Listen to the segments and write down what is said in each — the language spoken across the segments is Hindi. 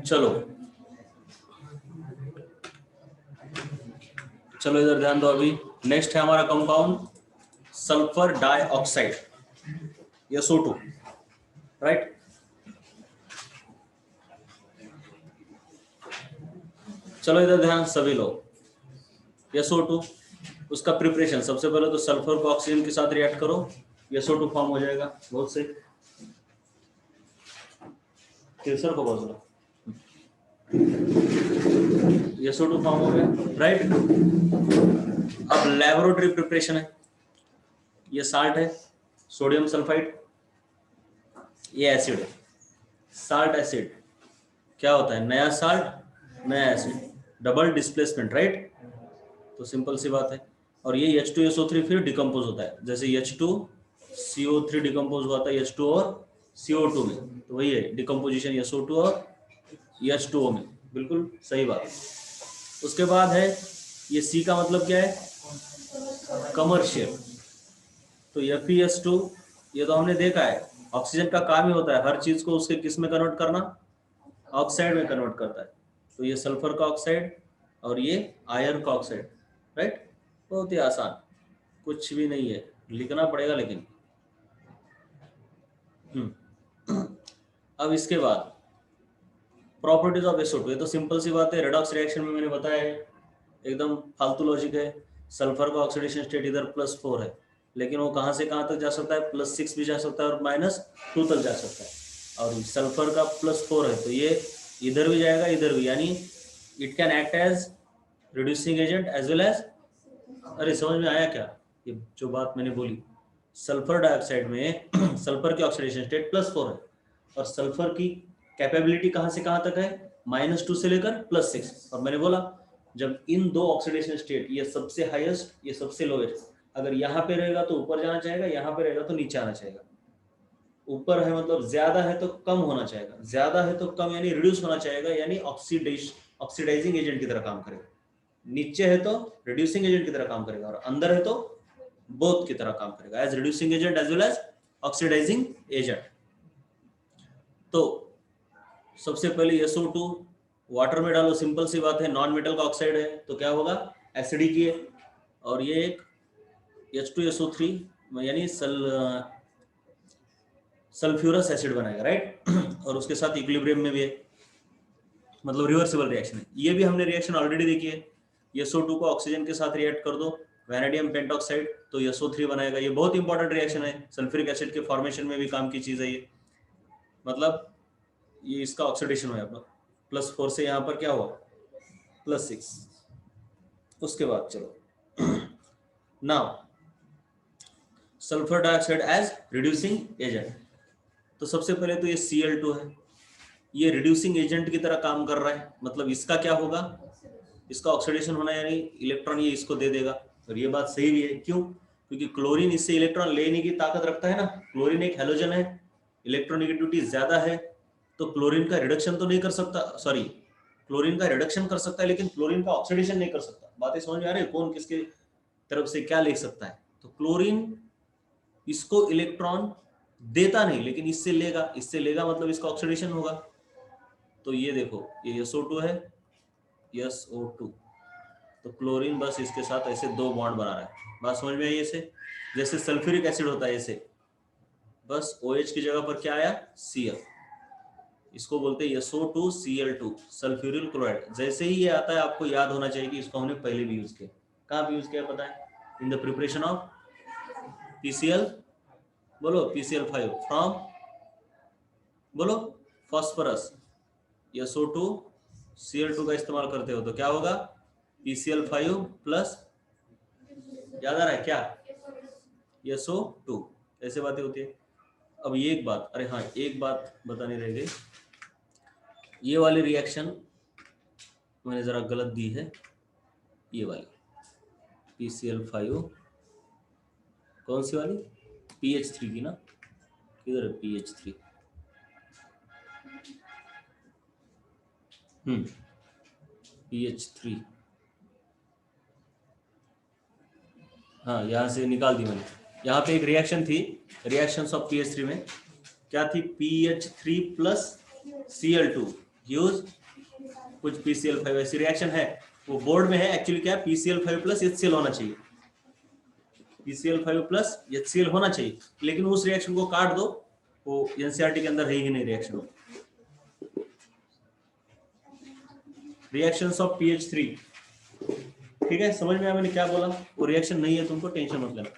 चलो चलो इधर ध्यान दो। अभी नेक्स्ट है हमारा compound sulphur dioxide, SO2, right. चलो इधर ध्यान सभी लोग। SO2 उसका प्रिपरेशन, सबसे पहले तो सल्फर को ऑक्सीजन के साथ रिएक्ट करो, SO2 फॉर्म हो जाएगा। बहुत सही, केसर को बोलो, SO2 फॉर्म हो गया, राइट। अब लेबोरेटरी प्रिपरेशन है, ये साल्ट है, सोडियम सल्फाइड, ये एसिड है, साल्ट एसिड। क्या होता है, नया साल्ट नया एसिड, डबल डिस्प्लेसमेंट, राइट। तो सिंपल सी बात है। और ये H2SO3 फिर डिकम्पोज होता है, जैसे H2CO3 डिकम्पोज हुआ था H2 और CO2 में, तो वही है डिकम्पोजिशन SO2 और H2O में, बिल्कुल सही बात। उसके बाद है ये C का मतलब क्या है, कमर्शियल। तो FeS2, ये तो हमने देखा है, ऑक्सीजन का काम ही होता है हर चीज को उसके किस में कन्वर्ट करना, ऑक्साइड में कन्वर्ट करता है। तो ये सल्फर का ऑक्साइड और ये आयरन का ऑक्साइड, राइट। बहुत ही आसान, कुछ भी नहीं है, लिखना पड़ेगा लेकिन। अब इसके बाद प्रॉपर्टीज ऑफ SO2, ये तो सिंपल सी बात है, रेडॉक्स रिएक्शन में मैंने बताया है, एकदम फालतू लॉजिक है। सल्फर का ऑक्सीडेशन स्टेट इधर +4 है, लेकिन वो कहाँ से कहाँ तक जा सकता है, +6 भी जा सकता है और -2 तक जा सकता है। और सल्फर का +4 है, तो ये इधर भी जाएगा इधर भी, यानी it can act as reducing agent as well as. अरे समझ में आया क्या ये जो बात मैंने बोली? सल्फर डाइऑक्साइड में सल्फर की ऑक्सीडेशन स्टेट +4 है, और सल्फर की कैपेबिलिटी कहाँ से कहाँ तक है, -2 से लेकर +6। और मैंने बोला जब इन दो ऑक्सीडेशन स्टेट, ये सबसे हाईएस्ट ये सबसे लोएस्ट, अगर यहाँ पे रहेगा तो ऊपर जाना चाहेगा, यहाँ पे रहेगा तो नीचे आना चाहेगा। ऊपर है मतलब ज्यादा है तो कम होना चाहेगा, ज्यादा है तो कम यानी रिड्यूस होना चाहेगा, यानी ऑक्सीडाइजिंग एजेंट की तरह काम करेगा। नीचे है तो रिड्यूसिंग एजेंट की तरह काम करेगा, और अंदर है तो बोथ की तरह काम करेगा, as reducing agent as well as oxidising agent. तो सबसे पहले SO2 वाटर में डालो, सिंपल सी बात है, नॉन मेटल का ऑक्साइड है तो क्या होगा, एसिडिक है। और ये एक H2SO3 यानी सल्फ्यूरस एसिड बनाएगा, राइट। और उसके साथ इक्विलिब्रियम में भी है, मतलब रिवर्सिबल रिएक्शन है। ये भी हमने रिएक्शन ऑलरेडी देखी है, SO2 को ऑक्सीजन के साथ रिएक्ट कर दो, वैनेडियम पेंटॉक्साइड, तो SO3 बनाएगा। ये बहुत इंपॉर्टेंट रिएक्शन है, सल्फ्यूरिक एसिड के फॉर्मेशन में भी काम की चीज है ये। मतलब ये इसका ऑक्सीडेशन हुआ अपना, +4 से यहाँ पर क्या हुआ, +6। उसके बाद चलो now sulphur dioxide as reducing agent. तो सबसे पहले तो ये Cl2 है, ये रिड्यूसिंग एजेंट की तरह काम कर रहा है, मतलब इसका क्या होगा, इसका ऑक्सीडेशन होना, यानी इलेक्ट्रॉन ये इसको दे देगा। और ये बात सही भी है, क्यों, क्योंकि क्लोरीन इससे इलेक्ट्रॉन लेने की ताकत रखता है ना, क्लोरीन एक हैलोजन है, इलेक्ट्रोनेगेटिविटी ज्यादा है, तो क्लोरीन का रिडक्शन तो नहीं कर सकता, सॉरी क्लोरीन का रिडक्शन कर सकता है लेकिन क्लोरीन का ऑक्सीडेशन नहीं कर सकता। बातें समझ में आ रही है, कौन किसके तरफ से क्या लिख सकता है। तो क्लोरीन इसको इलेक्ट्रॉन देता नहीं, लेकिन इससे लेगा मतलब इसका ऑक्सीडेशन होगा। तो ये देखो ये SO2 है, SO2, तो क्लोरीन बस इसके साथ ऐसे 2 बॉन्ड बना रहा है। बात समझ में आई ऐसे, जैसे सल्फ्यूरिक एसिड होता है ऐसे, बस OH की जगह पर क्या आया, Cl, इसको बोलते हैं SO2Cl2, सल्फ्यूरिल क्लोराइड। जैसे ही ये आता है आपको याद होना चाहिए कि इसको हमने पहले भी यूज किया। कहाँ पे यूज किया पता है, in the preparation of PCl, बोलो PCl5 फ्रॉम, बोलो फॉस्फोरस। SO2Cl2 का इस्तेमाल करते हो तो क्या होगा, PCl5 प्लस, याद आ रहा है क्या, SO2। ऐसे बातें होती है। अब ये एक बात, अरे हाँ एक बात बतानी रह गई, ये वाली रिएक्शन मैंने जरा गलत दी है, ये वाली PCl5, कौन सी वाली, PH3 की ना, किधर है PH3, PH3, हाँ यहाँ से निकाल दी मैंने। यहाँ पे एक रिएक्शन थी, रिएक्शंस ऑफ PH3 में क्या थी, PH3 प्लस Cl2, यूज कुछ PCl5 ऐसी रिएक्शन है, वो बोर्ड में है एक्चुअली क्या है, PCl5 प्लस HCl होना चाहिए, PCl5 प्लस HCl होना चाहिए, लेकिन उस रिएक्शन को काट दो, वो एनसीईआरटी के अंदर है ही नहीं रिएक्शन। रिएक्शंस ऑफ PH3, ठीक है, समझ में आया मैंने क्या बोला, वो रिएक्शन नहीं है, तुमको टेंशन मत लेना,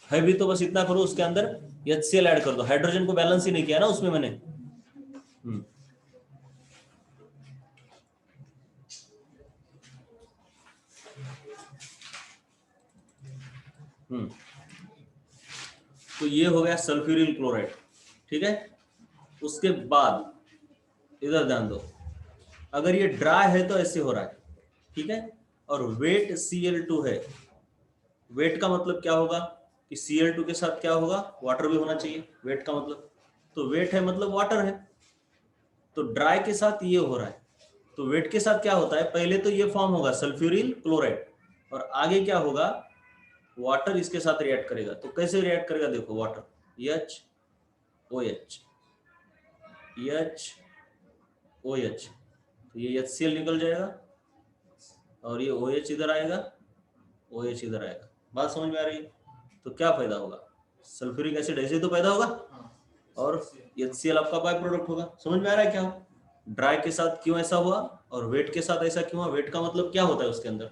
है भी तो बस इतना करो, उसके अंदर HCl ऐड कर दो, हाइड्रोजन को बैलेंस ही नहीं किया ना उसमें मैंने। तो ये हो गया सल्फ्यूरिल क्लोराइड, ठीक है। उसके बाद इधर ध्यान दो, अगर ये ड्राई है तो ऐसे हो रहा है, ठीक है, और वेट Cl2 है, वेट का मतलब क्या होगा कि Cl2 के साथ क्या होगा, वाटर भी होना चाहिए, वेट का मतलब, तो वेट है मतलब वाटर है, तो ड्राई के साथ ये हो रहा है, तो वेट के साथ क्या होता है, पहले तो ये फॉर्म होगा सल्फ्यूरिल क्लोराइड, और आगे क्या होगा, वाटर इसके साथ रिएक्ट करेगा, तो कैसे रिएक्ट करेगा देखो, वाटर OH OH, तो ये HCl निकल जाएगा और ये OH इधर आएगा, OH इधर आएगा, बात समझ में आ रही है। तो क्या पैदा होगा, सल्फ्यूरिक एसिड ऐसे तो पैदा होगा, और HCl आपका बाय प्रोडक्ट होगा, समझ में आ रहा है क्या, ड्राई के साथ क्यों ऐसा हुआ और वेट के साथ ऐसा क्यों हुआ, वेट का मतलब क्या होता है उसके अंदर,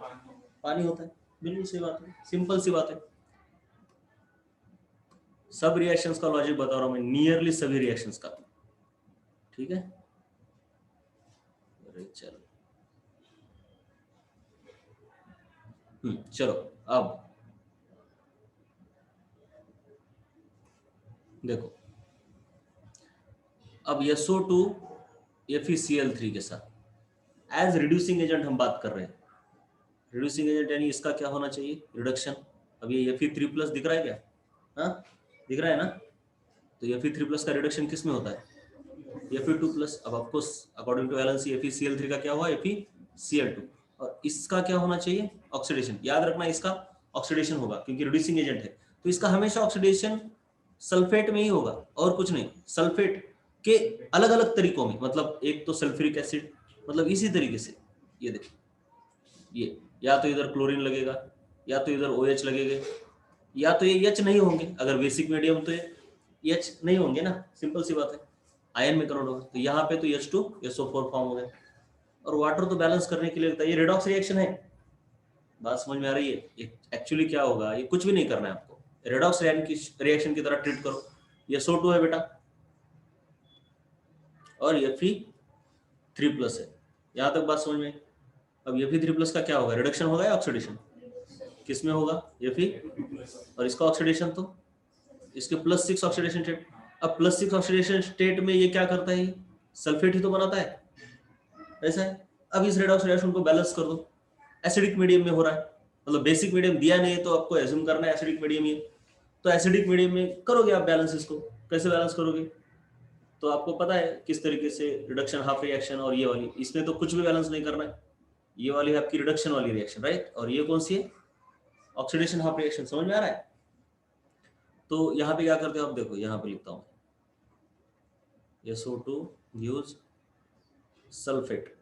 पानी होता है, बिल्कुल सही बात है, सिंपल सी बात है। सब रिएक्शंस का लॉजिक बता रहा हूं मैं, नियरली सभी रिएक्शंस का, ठीक है। अरे चलो, चलो अब देखो, अब SO2 FeCl3 के साथ एज रिड्यूसिंग एजेंट हम बात कर रहे हैं, रिड्यूसिंग एजेंट यानी इसका क्या होना चाहिए, रिडक्शन। अब ये Fe3+ दिख रहा है क्या, हाँ दिख रहा है ना, तो Fe3+ का रिडक्शन किस में होता है, Fe2+। अब आपको अकॉर्डिंग टू वैलेंसी FeCl3 का क्या हुआ, FeCl2, और इसका क्या होना चाहिए, ऑक्सीडेशन, याद रखना इसका ऑक्सीडेशन होगा क्योंकि रिड्यूसिंग एजेंट है, तो इसका हमेशा ऑक्सीडेशन सल्फेट में ही होगा और कुछ नहीं, सल्फेट के अलग अलग तरीकों में, मतलब एक तो सल्फ्यूरिक एसिड, मतलब इसी तरीके से, ये देखो, ये या तो इधर क्लोरीन लगेगा, या तो इधर OH लगेगा, या तो ये H नहीं होंगे, अगर बेसिक मीडियम तो ये H नहीं होंगे ना, सिंपल सी बात है, आयन में कन्वर्ट होगा, तो यहाँ पे तो H2SO4 फॉर्म हो गया, और वाटर तो बैलेंस करने के लिए लगता है, ये रेडॉक्स रिएक्शन है, बात समझ में आ रही है। एक्चुअली क्या होगा, ये कुछ भी नहीं करना है आपको, रेडॉक्स रिएक्शन की तरह ट्रीट करो, ये SO2 है बेटा और Fe3+ है, यहाँ तक बात समझ में। अब Fe3+ का क्या होगा, रिडक्शन होगा या ऑक्सीडेशन, किसमें होगा, Fe, और इसका ऑक्सीडेशन तो इसके +6 ऑक्सीडेशन स्टेट, अब +6 ऑक्सीडेशन स्टेट में ये क्या करता है, सल्फेट ही तो बनाता है, ऐसा है। अब इस रेडॉक्स रिएक्शन को बैलेंस कर दो, एसिडिक मीडियम में हो रहा है, मतलब बेसिक मीडियम दिया नहीं है तो आपको एज्यूम करना है एसिडिक मीडियम ही, तो एसिडिक मीडियम में करोगे आप बैलेंस, इसको कैसे बैलेंस करोगे, तो आपको पता है किस तरीके से, रिडक्शन हाफ रिएक्शन, और ये वाली, इसमें तो कुछ भी बैलेंस नहीं करना है, ये वाली है आपकी रिडक्शन वाली रिएक्शन, राइट, और ये कौन सी है, ऑक्सीडेशन हाफ रिएक्शन, समझ में आ रहा है। तो यहाँ पे क्या करते हो आप, देखो यहाँ पे लिखता हूँ, SO2 यूज सल्फेट,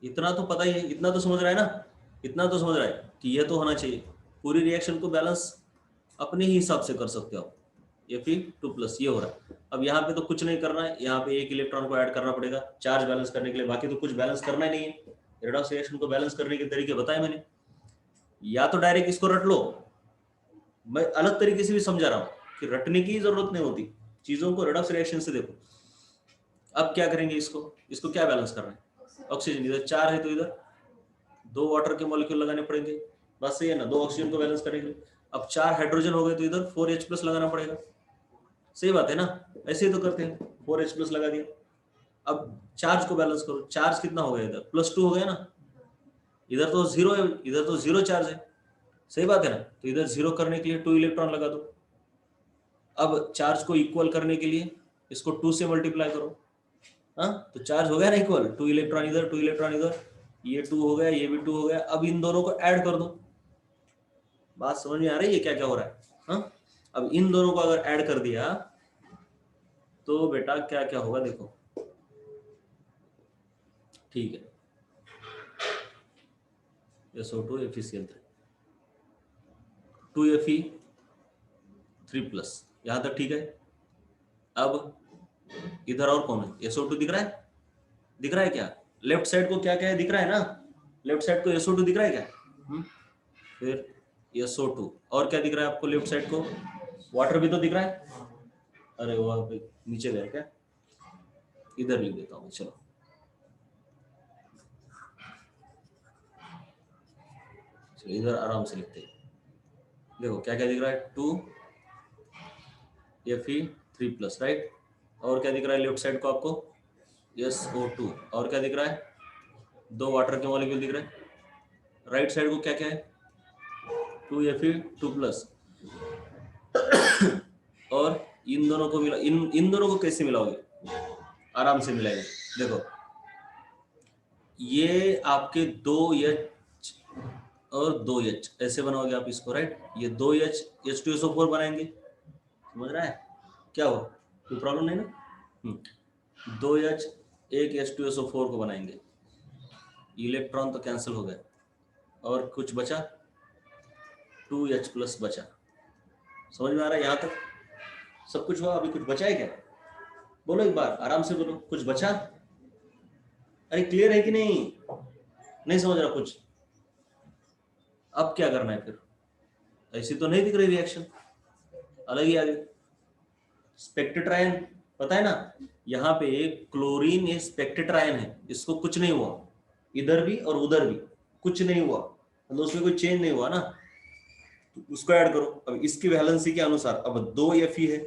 इतना तो पता ही है, इतना तो समझ रहा है ना, इतना तो समझ रहा है कि ये तो होना चाहिए, पूरी रिएक्शन को बैलेंस अपने ही हिसाब से कर सकते हो आप, Fe2+ ये हो रहा है। अब यहाँ पे तो कुछ नहीं करना है, यहाँ पे एक इलेक्ट्रॉन को ऐड करना पड़ेगा चार्ज बैलेंस करने के लिए, बाकी तो कुछ बैलेंस करना ही नहीं है। रेडॉक्स रिएक्शन को बैलेंस करने के तरीके बताए मैंने, या तो डायरेक्ट इसको रट लो, मैं अलग तरीके से भी समझा रहा हूँ कि रटने की जरूरत नहीं होती, चीजों को रेडॉक्स रिएक्शन से देखो। अब क्या करेंगे, इसको क्या बैलेंस करना है, ऑक्सीजन, इधर 4 है तो इधर 2 वाटर के मॉलिक्यूल लगाने पड़ेंगे, बस सही है ना, 2 ऑक्सीजन को बैलेंस करेंगे। अब 4 हाइड्रोजन हो गए तो इधर 4H+ लगाना पड़ेगा, सही बात है ना, ऐसे ही तो करते हैं, 4H+ लगा दिया। अब चार्ज को बैलेंस करो, चार्ज कितना हो गया, इधर +2 हो गया ना, इधर तो 0 है, इधर तो 0 चार्ज है, सही बात है ना, तो इधर 0 करने के लिए 2 इलेक्ट्रॉन लगा दो। अब चार्ज को इक्वल करने के लिए इसको 2 से मल्टीप्लाई करो, हाँ तो चार्ज हो गया ना इक्वल, 2 इलेक्ट्रॉन इधर 2 इलेक्ट्रॉन इधर, ये 2 हो गया, ये भी 2 हो गया। अब इन दोनों को ऐड कर दो, बात समझ में आ रही है क्या क्या हो रहा है, हाँ। अब इन दोनों को अगर ऐड कर दिया तो बेटा क्या क्या होगा देखो, ठीक है, SO2 FeCl3 2Fe3+, यहां तक ठीक है। अब इधर और कौन है? SO2 दिख रहा है? दिख रहा है क्या? लेफ्ट साइड को क्या क्या है दिख रहा है ना? लेफ्ट साइड को SO2 दिख रहा है क्या? फिर SO2 और क्या दिख रहा है आपको लेफ्ट साइड को? वाटर भी तो दिख रहा है। अरे वहां पे नीचे गया क्या? इधर लिख देता हूँ, चलो इधर आराम से लिखते हैं। देखो क्या क्या दिख रहा है, 2Fe3+, राइट। और क्या दिख रहा है लेफ्ट साइड को आपको? SO2। और क्या दिख रहा है? 2 वाटर के मॉलिक्यूल दिख रहे हैं। राइट साइड को क्या क्या है? 2Fe2+। और इन दोनों को मिला, इन दोनों को कैसे मिलाओगे? आराम से मिलाएंगे। देखो ये आपके 2H और 2H ऐसे बनाओगे आप इसको, राइट। ये 2H H2SO4 बनाएंगे, समझ रहा है? क्या हो, कोई प्रॉब्लम नहीं ना? 2H एक H2SO4 को बनाएंगे, इलेक्ट्रॉन तो कैंसिल हो गए और कुछ बचा, 2H+ बचा। समझ में आ रहा है यहाँ तक? सब कुछ हुआ, अभी कुछ बचा है क्या? बोलो एक बार, आराम से बोलो, कुछ बचा? अरे क्लियर है कि नहीं? नहीं समझ रहा कुछ? अब क्या करना है फिर? ऐसी तो नहीं दिख रही रिएक्शन, अलग ही आ गई। स्पेक्ट्रायन पता है ना, यहाँ पे क्लोरीन ये स्पेक्ट्रायन है, इसको कुछ नहीं हुआ, इधर भी और उधर भी कुछ नहीं हुआ, मतलब उसमें कोई चेंज नहीं हुआ ना। तो उसको ऐड करो। अब इसकी वैलेंसी के अनुसार अब 2 Fe है,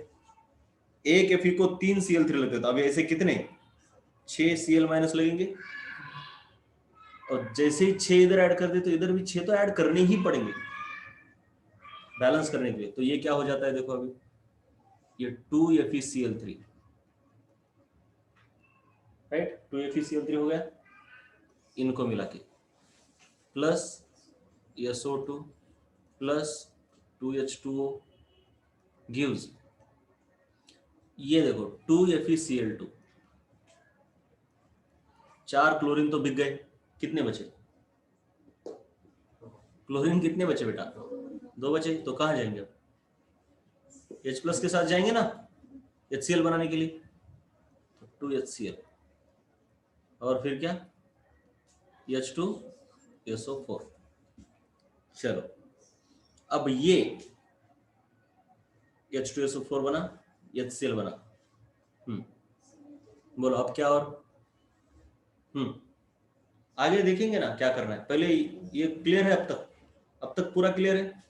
एक Fe को 3 Cl3 लगते, तो अब ऐसे कितने 6 Cl- लगेंगे। और जैसे ही 6 इधर ऐड कर दे तो इधर भी 6 तो ऐड करने ही पड़ेंगे बैलेंस करने के लिए। तो ये क्या हो जाता है देखो, अभी ये 2 FeCl3, राइट। 2 FeCl3 हो गया, इनको मिला के plus SO2 plus 2H2O gives, ये देखो 2 FeCl2, 4 क्लोरीन तो बिक गए, कितने बचे? क्लोरीन कितने बचे बेटा? 2 बचे, तो कहाँ जाएंगे अब? H+ के साथ जाएंगे ना HCl बनाने के लिए, तो 2HCl और फिर क्या, H2SO4। चलो अब ये H2SO4 बना, HCl बना। बोलो अब क्या? और आगे देखेंगे ना क्या करना है, पहले ये क्लियर है? अब तक पूरा क्लियर है।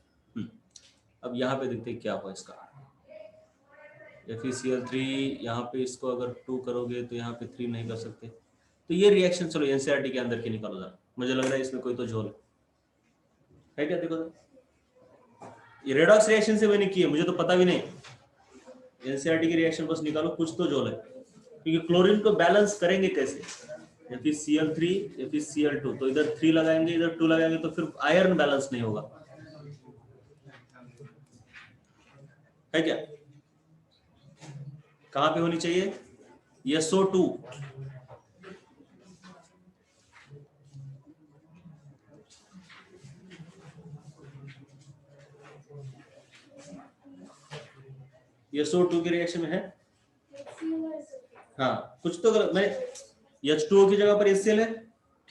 अब यहाँ पे देखते हैं क्या हुआ इसका। FeCl3 यहाँ पे इसको अगर 2 करोगे तो यहाँ पे 3 नहीं कर सकते, तो ये रिएक्शन चलो NCERT के अंदर की निकालो जरा, मुझे लग रहा है इसमें कोई तो झोल है क्या? देखो ये रेडॉक्स रिएक्शन से मैंने की है, मुझे तो पता भी नहीं। NCERT की रिएक्शन बस निकालो, कुछ तो झोल है, क्योंकि क्लोरीन को बैलेंस करेंगे कैसे? FeCl3 FeCl2, तो इधर 3 लगाएंगे इधर 2 लगाएंगे, तो फिर आयरन बैलेंस नहीं होगा, है क्या? कहां पे होनी चाहिए? SO2, SO2 की रिएक्शन में है। हाँ कुछ तो गलत, मैं H2O की जगह पर HCl है,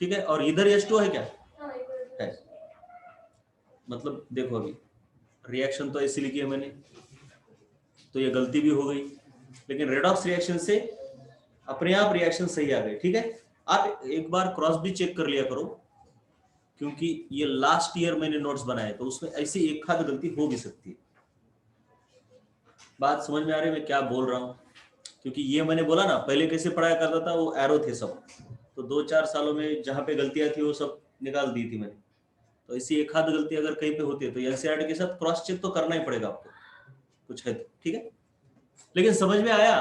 ठीक है, और इधर H2O है क्या? है। मतलब देखो अभी रिएक्शन तो ऐसी लिखी है मैंने, तो ये गलती भी हो गई, लेकिन रेडॉक्स रिएक्शन से अपने आप रिएक्शन सही आ गई, ठीक है। आप एक बार क्रॉस भी चेक कर लिया करो, क्योंकि ये लास्ट ईयर मैंने नोट्स बनाए, तो उसमें ऐसी एक आध गलती हो भी सकती है। बात समझ में आ रही है मैं क्या बोल रहा हूँ? क्योंकि ये मैंने बोला ना, पहले कैसे पढ़ाया करता था, वो एरो थे सब, तो 2-4 सालों में जहाँ पे गलतियां थी वो सब निकाल दी थी मैंने। तो ऐसी एक आध गलती अगर कहीं पे होती है तो NCERT के साथ क्रॉस चेक तो करना ही पड़ेगा आपको, कुछ है तो, ठीक है। लेकिन समझ में आया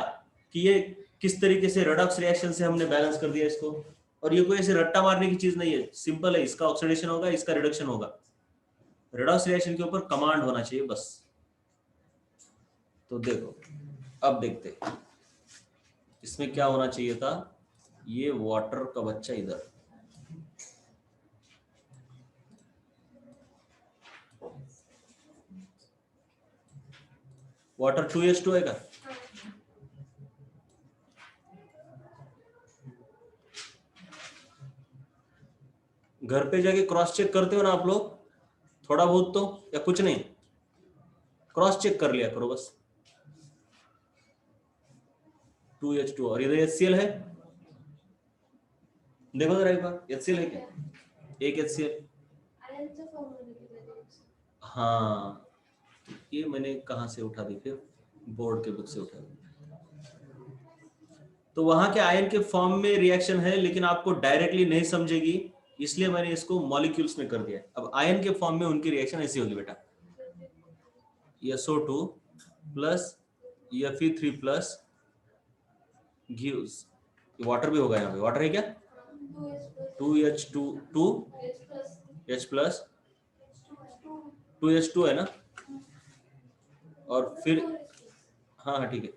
कि ये किस तरीके से रेडॉक्स रिएक्शन से हमने बैलेंस कर दिया इसको। और ये कोई ऐसे रट्टा मारने की चीज नहीं है, सिंपल है, इसका ऑक्सीडेशन होगा इसका रिडक्शन होगा, रेडॉक्स रिएक्शन के ऊपर कमांड होना चाहिए बस। तो देखो अब देखते इसमें क्या होना चाहिए था, ये वाटर का बच्चा इधर, वाटर 2H2 है क्या? घर पे जाके क्रॉस चेक करते हो ना आप लोग थोड़ा बहुत तो, या कुछ नहीं? क्रॉस चेक कर लिया करो बस। 2H2 और इधर HCl है, देखो जरा एक बार HCl है क्या? एक HCl। हाँ, ये मैंने कहाँ से उठा दी, फिर बोर्ड के बुक से उठा दी। तो वहां के आयन के फॉर्म में रिएक्शन है, लेकिन आपको डायरेक्टली नहीं समझेगी, इसलिए मैंने इसको मॉलिक्यूल्स में कर दिया। अब आयन के फॉर्म में उनकी रिएक्शन ऐसी होगी बेटा, SO2 plus Fe3 plus gives, water भी होगा यहाँ पे, वाटर है क्या? 2H2 2H प्लस 2H2 है ना, और फिर हाँ हाँ ठीक है,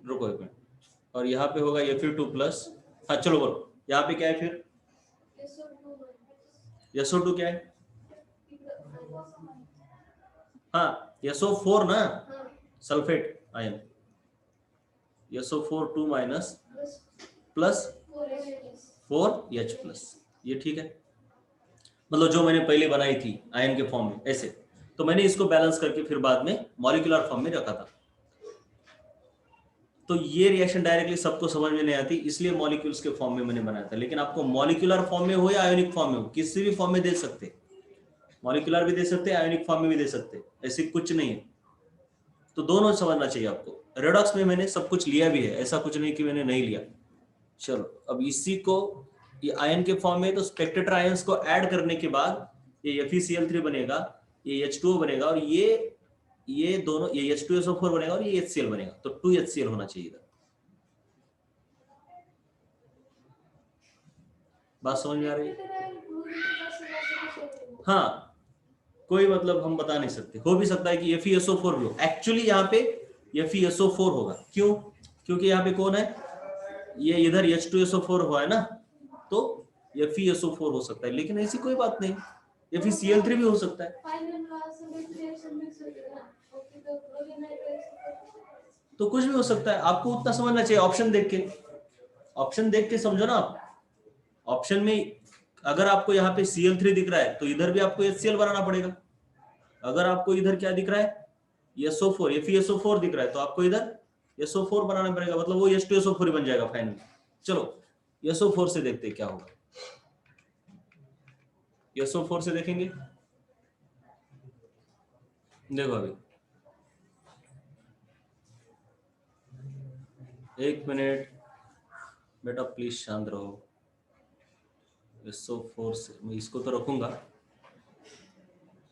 रुको एक मिनट, और यहाँ पे होगा Fe2 प्लस, हाँ चलो बोलो यहाँ पे क्या है फिर? SO2 क्या है? हाँ SO4 ना, sulphate ion, SO4 2 minus plus 4H plus, ये ठीक है। मतलब जो मैंने पहले बनाई थी आयन के फॉर्म में ऐसे, तो मैंने इसको बैलेंस करके फिर बाद में मॉलिक्यूलर फॉर्म में रखा था। तो ये रिएक्शन डायरेक्टली सबको समझ में नहीं आती, इसलिए मॉलिक्यूल्स के फॉर्म में मैंने बनाया था। लेकिन आपको मॉलिक्यूलर फॉर्म में हो या आयोनिक फॉर्म में हो, किसी भी फॉर्म में दे सकते, मॉलिक्यूलर भी दे सकते, आयोनिक फॉर्म में भी दे सकते, ऐसी कुछ नहीं है। तो दोनों समझना चाहिए आपको। रेडॉक्स में मैंने सब कुछ लिया भी है, ऐसा कुछ नहीं कि मैंने नहीं लिया। चलो अब इसी को, ये आयन के फॉर्म में, तो स्पेक्टेटर आयंस को ऐड करने के बाद ये FeCl3 बनेगा, ये H2O बनेगा, और ये दोनों, ये H2SO4 बनेगा और ये HCl बनेगा। तो 2HCl होना चाहिए था। बात समझ में आ रही है? हाँ, कोई मतलब हम बता नहीं सकते, हो भी सकता है कि FeSO4 भी हो। एक्चुअली यहाँ पे FeSO4 होगा, क्यों? क्योंकि यहाँ पे कौन है, ये इधर H2SO4 हुआ है ना, तो FeSO4 हो सकता है, लेकिन ऐसी कोई बात नहीं, FeCl3 भी हो सकता है। तो कुछ भी हो सकता है, आपको उतना समझना चाहिए। ऑप्शन देख के समझो ना आप। ऑप्शन में अगर आपको यहाँ पे Cl3 दिख रहा है, तो इधर भी आपको HCl बनाना पड़ेगा। अगर आपको इधर क्या दिख रहा है, SO4, FeSO4 दिख रहा है, तो आपको इधर SO4 बनाना पड़ेगा, मतलब वो H2SO4 ही बन जाएगा फाइनली। चलो SO4 से देखते हैं क्या होगा। SO4 से देखेंगे, देखो अभी एक मिनट बेटा, प्लीज शांत रहो। SO4 से मैं इसको तो रखूंगा,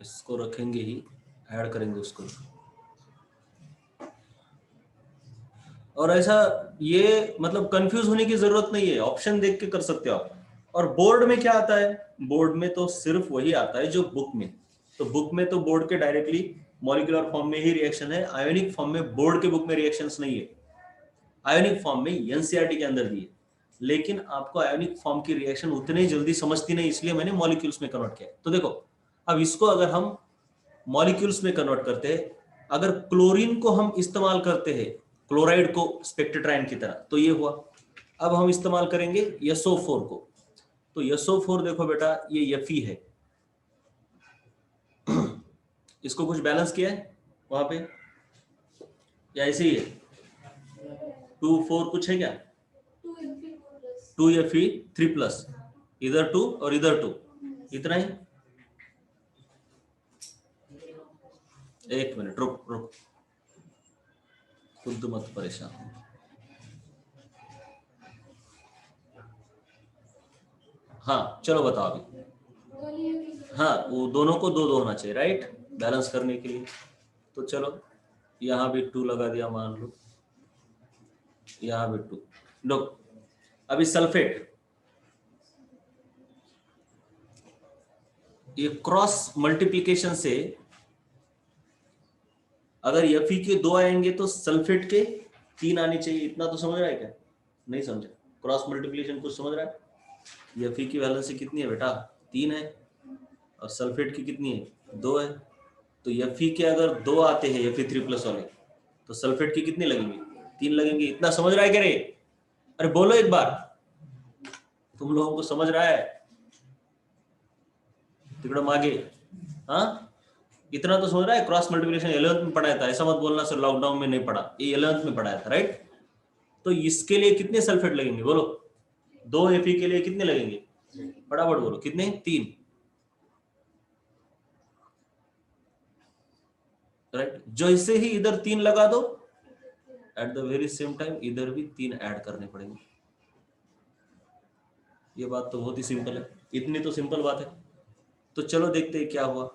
इसको रखेंगे ही, ऐड करेंगे उसको। और ऐसा ये मतलब कंफ्यूज होने की जरूरत नहीं है, ऑप्शन देख के कर सकते हो आप। और बोर्ड में क्या आता है, बोर्ड में तो सिर्फ वही आता है जो बुक में। तो बुक में तो बोर्ड के डायरेक्टली मॉलिक्यूलर फॉर्म में ही रिएक्शन है, आयोनिक फॉर्म में बोर्ड के बुक में रिएक्शंस नहीं है। आयोनिक फॉर्म में एनसीईआरटी के अंदर दिए, लेकिन आपको आयोनिक फॉर्म की रिएक्शन उतनी जल्दी समझती नहीं, इसलिए मैंने मॉलिक्यूल्स में कन्वर्ट किया। तो देखो अब इसको अगर हम मॉलिक्यूल्स में कन्वर्ट करते हैं, अगर क्लोरीन को हम इस्तेमाल करते हैं क्लोराइड को स्पेक्ट्राइन की तरह, तो ये हुआ। अब हम इस्तेमाल करेंगे SO4 को, तो SO4 देखो बेटा ये Fe है। इसको कुछ बैलेंस किया है वहां पे, या ऐसे ही है? 2 4 कुछ है क्या? 2Fe3 प्लस, इधर 2 और इधर 2, इतना ही। एक मिनट रुक रुक, खुद मत परेशान। हाँ चलो बताओ अभी। हाँ वो दोनों को 2 2 होना चाहिए, राइट, बैलेंस करने के लिए। तो चलो यहाँ भी 2 लगा दिया मान लो, यहाँ भी 2। लो अभी सल्फेट, ये क्रॉस मल्टीप्लिकेशन से अगर Fe के 2 आएंगे तो सल्फेट के 3 आने चाहिए, इतना तो समझ रहा है क्या? नहीं समझा? क्रॉस मल्टीप्लिकेशन कुछ समझ रहा है? Fe की वैलेंसी कितनी है बेटा? 3 है, और सल्फेट की कितनी है? 2 है। तो Fe के अगर 2 आते हैं Fe3+ वाले, तो सल्फेट की कितनी लगेंगी? 3 लगेंगी। इतना समझ रहा है क्या रे? अरे बोलो एक बार, तुम लोगों को समझ रहा है? तिकड़म आगे। हाँ, इतना तो समझ रहा है? क्रॉस मल्टीप्लिकेशन 11th में पढ़ाया था, ऐसा मत बोलना सर लॉकडाउन में नहीं पढ़ा, ये 11th में पढ़ाया था, राइट? तो इसके लिए कितने सल्फेट लगेंगे बोलो? 2 Fe के लिए कितने लगेंगे? फटाफट बोलो, कितने? 3, राइट? जैसे ही इधर 3 लगा दो, at the very same time इधर भी 3 ऐड करने पड़ेंगे। ये बात तो बहुत ही सिंपल है, इतनी तो सिंपल बात है। तो चलो देखते हैं क्या हुआ।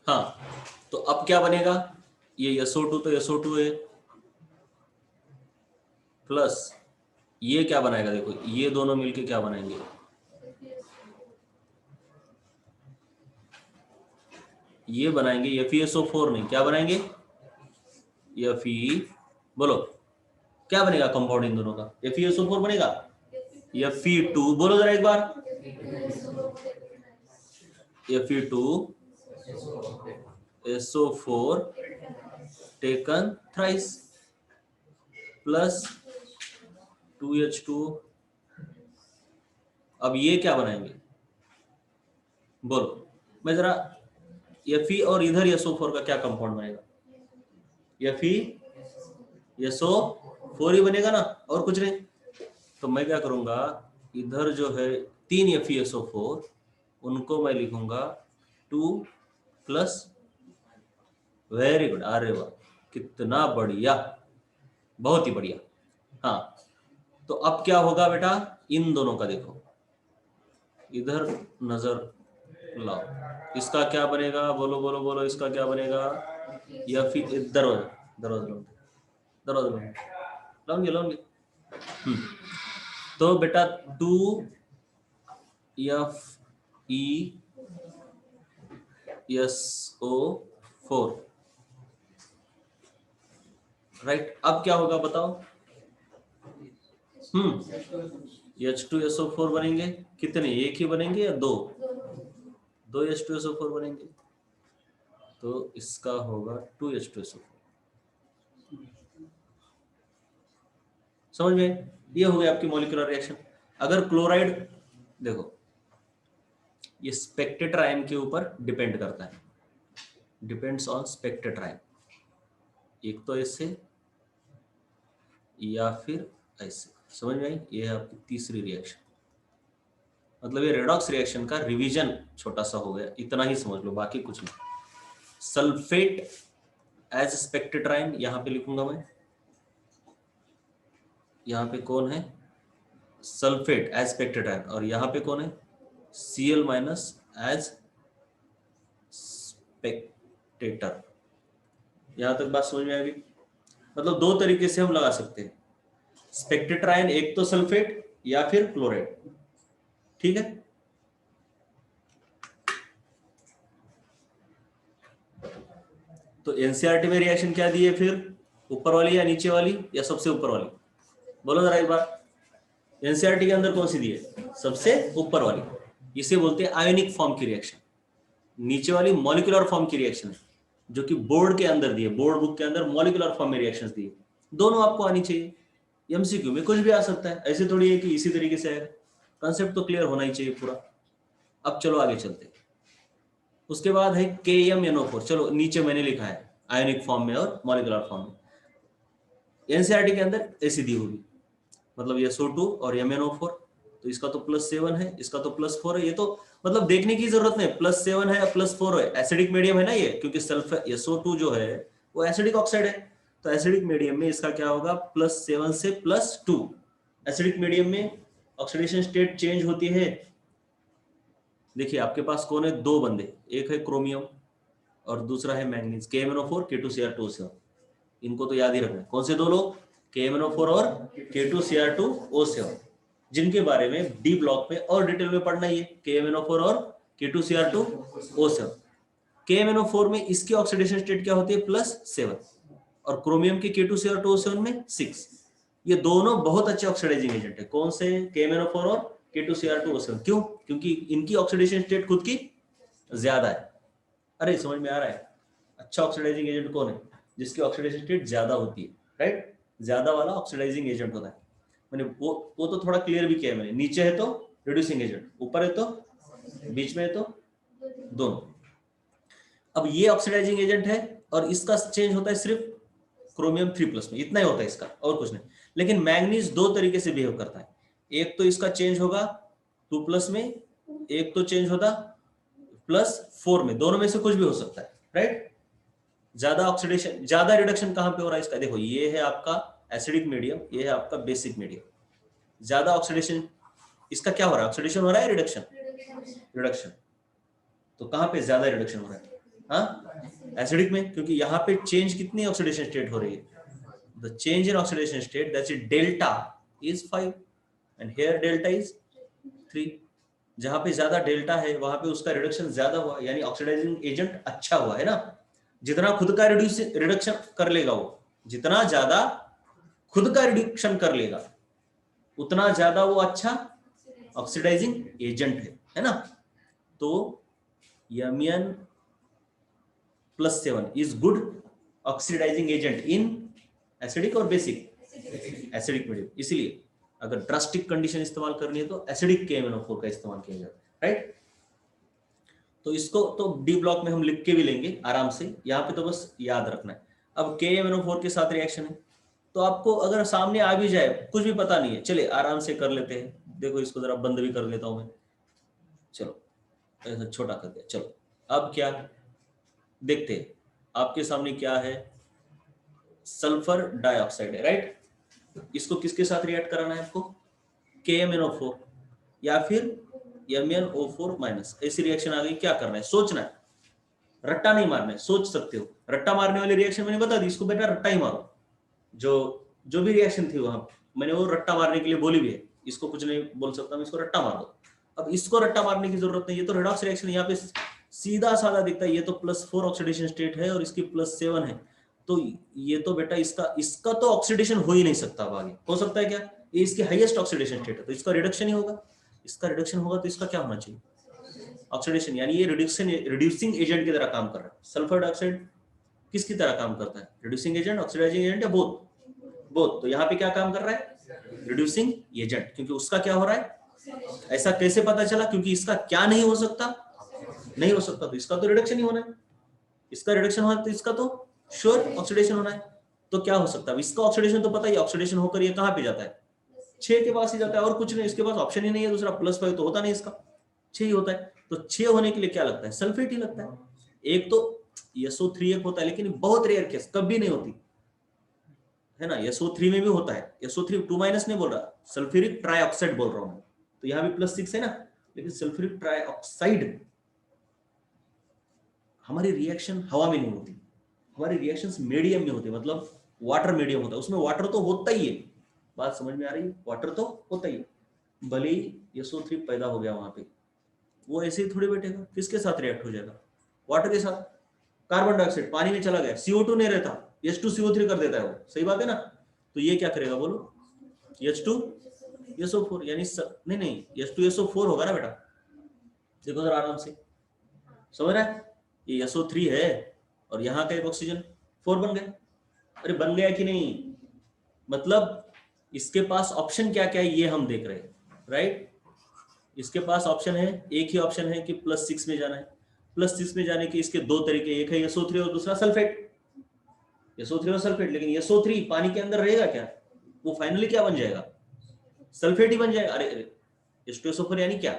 हाँ, तो अब क्या बनेगा? ये SO2 तो SO2 है, प्लस ये क्या बनाएगा? देखो ये दोनों मिलके क्या बनाएंगे? ये बनाएंगे FeSO4, नहीं क्या बनाएंगे? Fe, बोलो क्या बनेगा कंपाउंड इन दोनों का? FeSO4 बनेगा। Fe2, बोलो जरा एक बार। Fe2SO4 taken thrice plus 2H2। अब ये क्या बनाएंगे बोलो? मैं जरा, Fe और इधर SO4 का क्या कंपाउंड बनेगा? FeSO4 ही बनेगा ना, और कुछ नहीं। तो मैं क्या करूंगा, इधर जो है 3 FeSO4, उनको मैं लिखूंगा 2+। वेरी गुड, अरे वाह, कितना बढ़िया, बहुत ही बढ़िया। हाँ, तो अब क्या होगा बेटा? इन दोनों का देखो, इधर नजर लाओ, इसका क्या बनेगा? बोलो बोलो बोलो, इसका क्या बनेगा? या फिर दरवाजा दरवाजा दरवाजा लाऊंगे लाऊंगे। तो बेटा 2FeSO4, राइट? अब क्या होगा बताओ? H2SO4 बनेंगे कितने? एक ही बनेंगे या दो? 2 H2SO4 बनेंगे, तो इसका होगा 2H2SO4। समझ में? ये हो गया आपकी मॉलिक्यूलर रिएक्शन। अगर क्लोराइड, देखो ये स्पेक्टेटर आयन के ऊपर डिपेंड करता है, डिपेंड्स ऑन स्पेक्टेटर आयन, एक तो ऐसे या फिर ऐसे। समझ में आई? ये है आपकी तीसरी रिएक्शन। मतलब ये रेडॉक्स रिएक्शन का रिवीजन छोटा सा हो गया, इतना ही समझ लो, बाकी कुछ नहीं। सल्फेट एज स्पेक्टेटर आयन यहां पे लिखूंगा मैं, यहाँ पे कौन है? सल्फेट एज स्पेक्टेटर आयन, और यहाँ पे कौन है? Cl- as spectator. यहां तक बात समझ में आएगी? मतलब दो तरीके से हम लगा सकते हैं स्पेक्टेटर आयन, एक तो सल्फेट या फिर क्लोराइड, ठीक है? तो एनसीईआरटी में रिएक्शन क्या दी है फिर? ऊपर वाली या नीचे वाली या सबसे ऊपर वाली? बोलो जरा एक बार। एनसीईआरटी के अंदर कौन सी दी है? सबसे ऊपर वाली। इसे बोलते हैं आयोनिक फॉर्म की रिएक्शन। नीचे वाली मॉलिक्यूलर फॉर्म की रिएक्शन है, जो कि बोर्ड के अंदर दी है, बोर्ड बुक के अंदर मॉलिक्यूलर फॉर्म में रिएक्शंस दी है। दोनों आपको आनी चाहिए। एमसीक्यू में कुछ भी आ सकता है, ऐसे थोड़ी है कि इसी तरीके से आएगा। कंसेप्ट तो क्लियर होना ही चाहिए पूरा। अब चलो आगे चलते हैं। उसके बाद है KMnO4। चलो नीचे मैंने लिखा है आयोनिक फॉर्म में और मॉलिक्यूलर फॉर्म में। एनसीईआरटी के अंदर ऐसी दी होगी, मतलब ये SO2 और MnO4। तो इसका तो +7 है, इसका तो +4 है। ये तो मतलब देखने की जरूरत नहीं, +7 है या +4 है, एसिडिक मीडियम है ना ये, क्योंकि सल्फर SO2 जो है वो एसिडिक ऑक्साइड है। तो एसिडिक मीडियम में इसका क्या होगा? +7 से +2। एसिडिक मीडियम में ऑक्सीडेशन स्टेट चेंज होती है। देखिए आपके पास कौन है? दो बंदे, एक है क्रोमियम और दूसरा है मैंगनीज, KMnO4 K2Cr2. इनको तो याद ही रखना है। कौन से दो लोग? KMnO4 और K2Cr2O7, जिनके बारे में डी ब्लॉक में और डिटेल में पढ़ना ही है। KMnO4 और K2Cr2O7। KMnO4 में इसकी ऑक्सीडेशन स्टेट क्या होती है? +7, और क्रोमियम के K2Cr2O7 में 6। ये दोनों बहुत अच्छे ऑक्सीडाइजिंग एजेंट है। कौन से? KMnO4 और K2Cr2O7। क्यों? क्योंकि इनकी ऑक्सीडेशन स्टेट खुद की ज्यादा है। अरे समझ में आ रहा है? अच्छा ऑक्सीडाइजिंग एजेंट कौन है? जिसकी ऑक्सीडेशन स्टेट ज्यादा होती है, राइट? ज्यादा वाला ऑक्सीडाइजिंग एजेंट होता है। मैंने वो तो थोड़ा क्लियर भी किया है मैंने। नीचे है तो रिड्यूसिंग एजेंट, ऊपर है तो, बीच में है तो, दोनों। अब ये ऑक्सीडाइजिंग एजेंट है और इसका चेंज होता है सिर्फ क्रोमियम 3+ में, इतना ही होता है इसका, और कुछ नहीं। लेकिन मैंगनीज दो तरीके से बिहेव करता है। एक तो इसका चेंज होगा 2+ में, एक तो चेंज होता +4 में। दोनों में से कुछ भी हो सकता है, राइट? ज्यादा ऑक्सीडेशन, ज्यादा रिडक्शन कहां पे हो रहा है इसका? देखो, ये है आपका एसिडिक मीडियम, ये है आपका बेसिक मीडियम। ज्यादा ऑक्सीडेशन इसका क्या हो रहा है? ऑक्सीडेशन हो रहा है, रिडक्शन? रिडक्शन। तो कहां पे ज्यादा रिडक्शन हो रहा है? हाँ, एसिडिक में, क्योंकि यहाँ पे चेंज कितनी ऑक्सीडेशन स्टेट हो रही है? The change in oxidation state, that's it, delta is 5 and here delta is 3। जहां पे ज्यादा डेल्टा है वहां पे उसका रिडक्शन ज्यादा हुआ, यानी ऑक्सीडाइजिंग एजेंट अच्छा हुआ है ना। जितना खुद का रिडक्शन कर लेगा वो, जितना ज्यादा खुद का रिडक्शन कर लेगा उतना ज्यादा वो अच्छा ऑक्सीडाइजिंग एजेंट है ना। तो Mn+7 is good oxidising agent in acidic और बेसिक, एसिडिक मीडियम। इसीलिए अगर ड्रास्टिक कंडीशन इस्तेमाल करनी है तो एसिडिक KMnO4 का इस्तेमाल किया जाता है, राइट? तो इसको तो डी ब्लॉक में हम लिख के भी लेंगे आराम से, यहाँ पे तो बस याद रखना है। अब KMnO4 के साथ रिएक्शन है, तो आपको अगर सामने आ भी जाए, कुछ भी पता नहीं है, चलिए आराम से कर लेते हैं। देखो, इसको जरा बंद भी कर लेता हूं मैं, चलो ऐसा छोटा कर दिया। चलो अब क्या देखते हैं, आपके सामने क्या है? सल्फर डाइऑक्साइड है, राइट? इसको किसके साथ रिएक्ट कराना है आपको? KMnO4 या फिर MnO4-। ऐसी रिएक्शन आ गई, क्या करना है? सोचना है, रट्टा नहीं मारना है। सोच सकते हो, रट्टा मारने वाली रिएक्शन मैंने बता दी, इसको बेटा रट्टा ही मारो। जो जो भी रिएक्शन थी वहां मैंने वो रट्टा मारने के लिए बोली भी है। इसको कुछ नहीं बोल सकता मैं, इसको रट्टा मार दो। अब इसको रट्टा मारने की जरूरत नहीं, ये तो रेडॉक्स रिएक्शन यहाँ पे सीधा साधा दिखता है। ये तो +4 ऑक्सीडेशन स्टेट है और इसकी +7 है, तो ये तो बेटा इसका तो ऑक्सीडेशन हो ही नहीं सकता। अब आगे हो सकता है क्या? ये इसकी हाईएस्ट ऑक्सीडेशन स्टेट है, तो इसका रिडक्शन ही होगा। इसका रिडक्शन होगा तो इसका क्या होना चाहिए? ऑक्सीडेशन, यानी ये रिड्यूसिंग एजेंट की तरह काम कर रहा है। सल्फर डाइऑक्साइड किसकी तरह काम करता है? रिड्यूसिंग एजेंट, ऑक्सीडाइजिंग एजेंट, या बोथ? बोथ। तो यहाँ पे क्या काम कर रहा है? रिड्यूसिंग एजेंट, क्योंकि उसका क्या हो रहा है? ऐसा कैसे पता चला? क्योंकि इसका क्या नहीं हो सकता? नहीं हो सकता, तो इसका तो रिडक्शन ही होना है। इसका रिडक्शन होना है तो इसका तो श्योर ऑक्सीडेशन होना है। तो क्या हो सकता है? इसका ऑक्सीडेशन तो पता ही, ऑक्सीडेशन होकर ये कहां पे जाता है? 6 के पास ही जाता है, और कुछ नहीं। इसके पास ऑप्शन ही नहीं है दूसरा। +5 तो होता नहीं, इसका 6 ही होता है। तो 6 होने के लिए क्या लगता है? सल्फेट ही लगता है। एक तो SO3 एक होता है, लेकिन बहुत रेयर केस, कभी नहीं होती है ना। SO3 में भी होता है। SO3 2- नहीं बोल रहा, सल्फ्यूरिक ट्राइऑक्साइड बोल रहा हूं मैं। तो यहाँ भी +6 है ना, लेकिन सल्फ्यूरिक ट्राइऑक्साइड हमारी रिएक्शन हवा में नहीं होती, हमारी रिएक्शंस मीडियम में होती है, मतलब वाटर मीडियम होता है, उसमें वाटर तो होता ही है। बात समझ में आ रही है? वाटर तो होता ही है। भले ही SO3 पैदा हो गया वहां पे, वो ऐसे ही थोड़ी बैठेगा, किसके साथ रिएक्ट हो जाएगा? वाटर के साथ। कार्बन डाइऑक्साइड पानी में चला गया, CO2 नहीं रहता, H2CO3 कर देता है वो, सही बात है ना। तो ये क्या करेगा बोलो? H2SO4, यानी नहीं H2SO4 होगा ना बेटा। देखो जरा आराम से, समझ रहा है? ये SO3 है और यहाँ का एक ऑक्सीजन 4 बन गया। अरे बन गया कि नहीं, मतलब इसके पास ऑप्शन क्या क्या है ये हम देख रहे हैं, राइट? इसके पास ऑप्शन है, एक ही ऑप्शन है कि +6 में जाना है। +6 में जाने के इसके दो तरीके, एक है SO3 और दूसरा सल्फेट। SO3 और सल्फेट, लेकिन SO3 पानी के अंदर रहेगा क्या? वो फाइनली क्या बन जाएगा? सल्फेट ही बन जाएगा। अरे H2SO4 यानी क्या?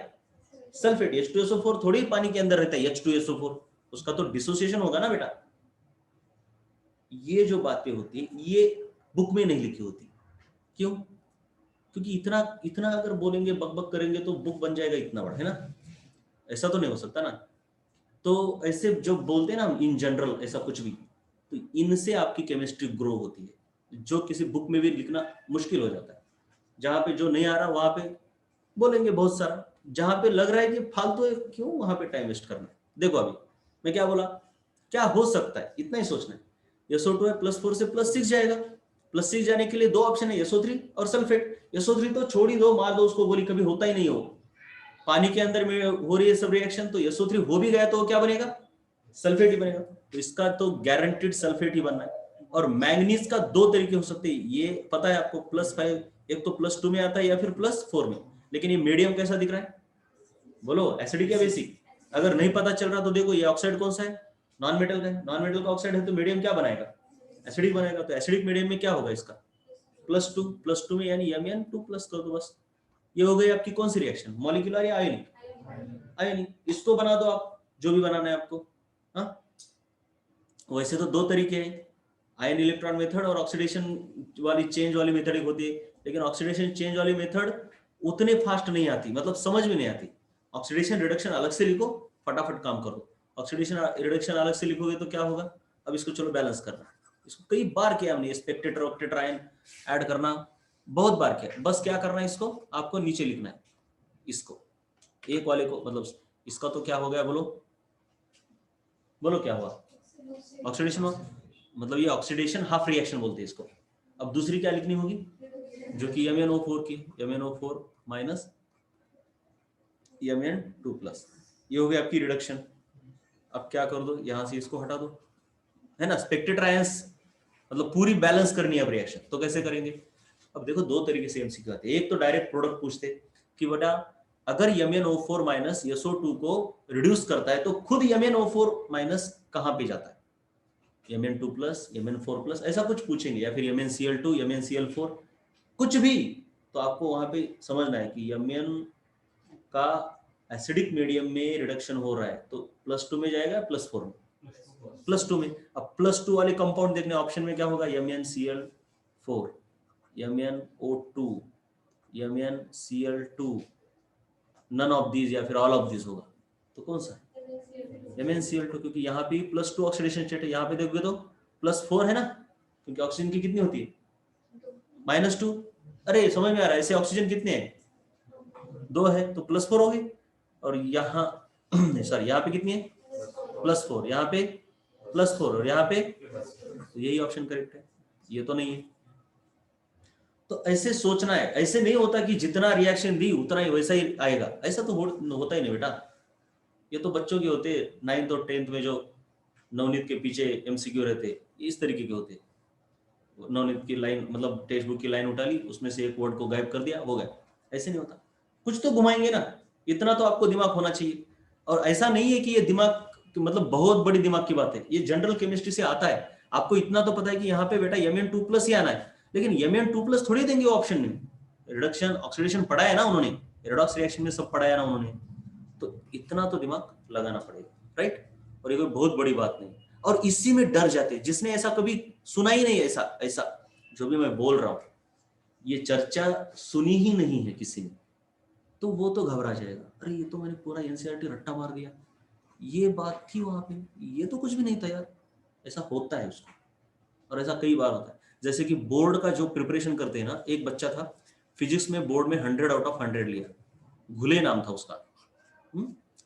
सल्फेट। H2SO4 थोड़ी पानी के अंदर रहता है, H2SO4, उसका तो डिसोसिएशन होगा ना बेटा। ये जो बातें होती है ये बुक में नहीं लिखी होती। क्यों? क्योंकि इतना इतना अगर बोलेंगे, बकबक करेंगे तो बुक बन जाएगा इतना बड़ा, है ना। ऐसा तो नहीं हो सकता ना। तो ऐसे जो बोलते हैं ना इन जनरल ऐसा कुछ भी, तो इनसे आपकी केमिस्ट्री ग्रो होती है। जो किसी बुक में भी लिखना मुश्किल हो जाता है। जहां पे जो नहीं आ रहा वहां पे बोलेंगे बहुत सारा, जहां पे लग रहा है कि फालतू है, क्यों वहां पे टाइम वेस्ट करना है। देखो अभी मैं क्या बोला, क्या हो सकता है, इतना ही सोचना है। SO2 है, +4 से +6 जाएगा। +6 जाने के लिए दो ऑप्शन है, SO3 और सल्फेट। SO3 तो छोड़ ही दो, मार दो उसको, गोली कभी होता ही नहीं हो। पानी के अंदर में हो रही है सब रिएक्शन, तो SO3 हो भी गया तो क्या बनेगा, सल्फेट ही बनेगा। तो इसका तो गारंटीड सल्फेट ही बनना है। और मैंगनीज का दो तरीके हो सकते हैं, ये पता है आपको, +5, एक तो +2 में आता है या फिर +4 में। लेकिन ये मीडियम कैसा दिख रहा है, बोलो एसिडिक या बेसिक। अगर नहीं पता चल रहा तो देखो ये ऑक्साइड कौन सा है, नॉन मेटल का है। नॉन मेटल का ऑक्साइड है तो मीडियम क्या बनाएगा, एसिडिक बनाएगा। तो एसिडिक मीडियम में क्या होगा इसका, +2 में, यानी Mn2+ कर दो बस। ये हो गई आपकी कौन सी रिएक्शन, मॉलिक्यूलर या आयनिक। आयनिक, इसको बना दो आप, जो भी बनाना है आपको। हाँ, वैसे तो दो तरीके हैं, आयन इलेक्ट्रॉन मेथड और ऑक्सीडेशन वाली चेंज वाली मेथड एक होती है। लेकिन ऑक्सीडेशन चेंज वाली मेथड उतने फास्ट नहीं आती, मतलब समझ में नहीं आती। ऑक्सीडेशन रिडक्शन अलग से लिखो, फटाफट काम करो। ऑक्सीडेशन रिडक्शन अलग से लिखोगे तो क्या होगा, अब इसको चलो बैलेंस करना। इसको कई बार किया हमने, स्पेक्टेटर ऑक्टेटर आयन ऐड करना बहुत बार किया। बस क्या करना है, इसको आपको नीचे लिखना है, इसको एक वाले को, मतलब इसका तो क्या हो गया, बोलो बोलो क्या हुआ, ऑक्सीडेशन हुआ। मतलब ये ऑक्सीडेशन हाफ रिएक्शन बोलते हैं इसको। अब दूसरी क्या लिखनी होगी, जो कि MnO4 की, MnO4 माइनस Mn2+, ये हो गई आपकी रिडक्शन। अब क्या कर दो, यहां से इसको हटा दो, है ना। स्पेक्टेटर आयंस मतलब पूरी बैलेंस करनी है अब रिएक्शन, तो कैसे करेंगे। अब देखो दो तरीके से MCQ आते हैं। एक तो डायरेक्ट प्रोडक्ट पूछते कि बेटा अगर MnO4 माइनस SO2 को रिड्यूस करता है तो खुद MnO4 माइनस कहां पे जाता है, Mn2+, Mn4+, ऐसा कुछ पूछेंगे, या फिर MnCl2, MnCl4, कुछ भी। तो आपको वहां पे समझना है कि Mn का एसिडिक मीडियम में रिडक्शन हो रहा है तो +2 में जाएगा, +4 में, +2 में। अब +2 वाले कंपाउंड देखने, ऑप्शन में क्या होगा, MnCl4, MnO2, MnCl2, none of these या फिर ऑल ऑफ दीज होगा। तो कौन सा है, MnCl2, क्योंकि यहाँ पे +2 ऑक्सीडेशन स्टेट है। यहाँ पे देखोगे तो +4 है ना, क्योंकि ऑक्सीजन की कितनी होती है, -2। अरे समझ में आ रहा है, ऐसे ऑक्सीजन कितने हैं, 2 है, तो +4 हो गई। और यहाँ सॉरी, यहाँ पे कितनी है, +4, यहाँ पे +4, और यहाँ पे, तो यही ऑप्शन करेक्ट है, ये तो नहीं है। तो ऐसे सोचना है, ऐसे नहीं होता कि जितना रिएक्शन दी उतना ही वैसा ही आएगा, ऐसा तो होता ही नहीं बेटा। ये तो बच्चों के होते, 9th और 10th में जो नवनीत के पीछे MCQ रहते, इस तरीके के होते। नवनीत की लाइन, मतलब टेक्स्ट बुक की लाइन उठा ली, उसमें से एक वर्ड को गायब कर दिया, हो गया। ऐसे नहीं होता, कुछ तो घुमाएंगे ना, इतना तो आपको दिमाग होना चाहिए। और ऐसा नहीं है कि ये दिमाग मतलब बहुत बड़ी दिमाग की बात है, ये जनरल केमिस्ट्री से आता है। आपको इतना तो पता है कि यहाँ पे बेटा Mn2+ ही आना है, लेकिन Mn2+ थोड़ी देंगे ऑप्शन में। रिडक्शन ऑक्सीडेशन पढ़ा है ना उन्होंने, रेडॉक्स रिएक्शन में सब पढ़ाया ना उन्होंने, तो इतना तो दिमाग लगाना पड़ेगा, राइट। और ये कोई बहुत बड़ी बात नहीं। और इसी में डर जाते, जिसने ऐसा कभी सुना ही नहीं, ऐसा ऐसा जो भी मैं बोल रहा हूं, ये चर्चा सुनी ही नहीं है किसी ने, तो वो तो घबरा जाएगा, अरे ये तो मैंने पूरा NCERT रट्टा मार दिया, ये बात थी वहां पे, ये तो कुछ भी नहीं था यार। ऐसा होता है उसको, और ऐसा कई बार होता है। जैसे कि बोर्ड का जो प्रिपरेशन करते हैं ना, एक बच्चा था फिजिक्स में, बोर्ड में 100/100 लिया, घुले नाम था उसका।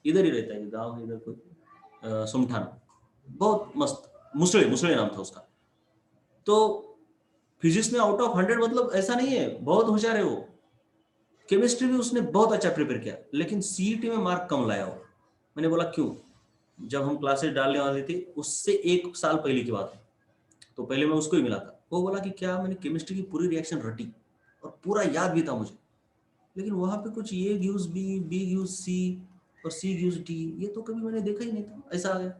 इधर ही रहता है गांव, इधर कोई सुमठाना, बहुत मस्त, मुसले मुसले नाम था उसका। तो फिजिक्स में आउट ऑफ 100 मतलब ऐसा नहीं है, बहुत होशियार है वो। केमिस्ट्री भी उसने बहुत अच्छा प्रिपेयर किया, लेकिन CET में मार्क कम लाया वो। मैंने बोला क्यों, जब हम क्लासेस डालने वाले थे उससे 1 साल पहले की बात है, तो पहले मैं उसको ही मिला था। वो बोला कि क्या, मैंने केमिस्ट्री की पूरी रिएक्शन रटी और पूरा याद भी था मुझे, लेकिन वहां पे कुछ A gives B, B gives C और C गिव्स D, ये तो कभी मैंने देखा ही नहीं था, ऐसा आ गया।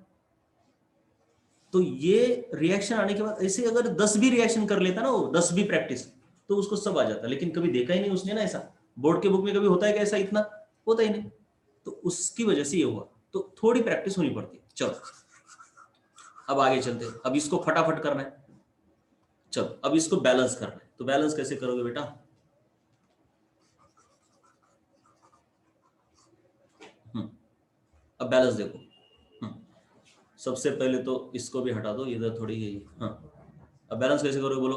तो ये रिएक्शन आने के बाद ऐसे अगर 10 भी रिएक्शन कर लेता ना वो, 10 भी प्रैक्टिस, तो उसको सब आ जाता, लेकिन कभी देखा ही नहीं उसने ना ऐसा। बोर्ड के बुक में कभी होता है कि ऐसा, इतना होता ही नहीं, तो उसकी वजह से ये हुआ। तो थोड़ी प्रैक्टिस होनी पड़ती है। चलो अब आगे चलते हैं, अब इसको फटाफट करना है। चलो अब इसको बैलेंस करना है, तो बैलेंस कैसे करोगे बेटा, अब बैलेंस देखो। सबसे पहले तो इसको भी हटा दो, इधर थोड़ी है। हाँ, अब बैलेंस कैसे करोगे बोलो।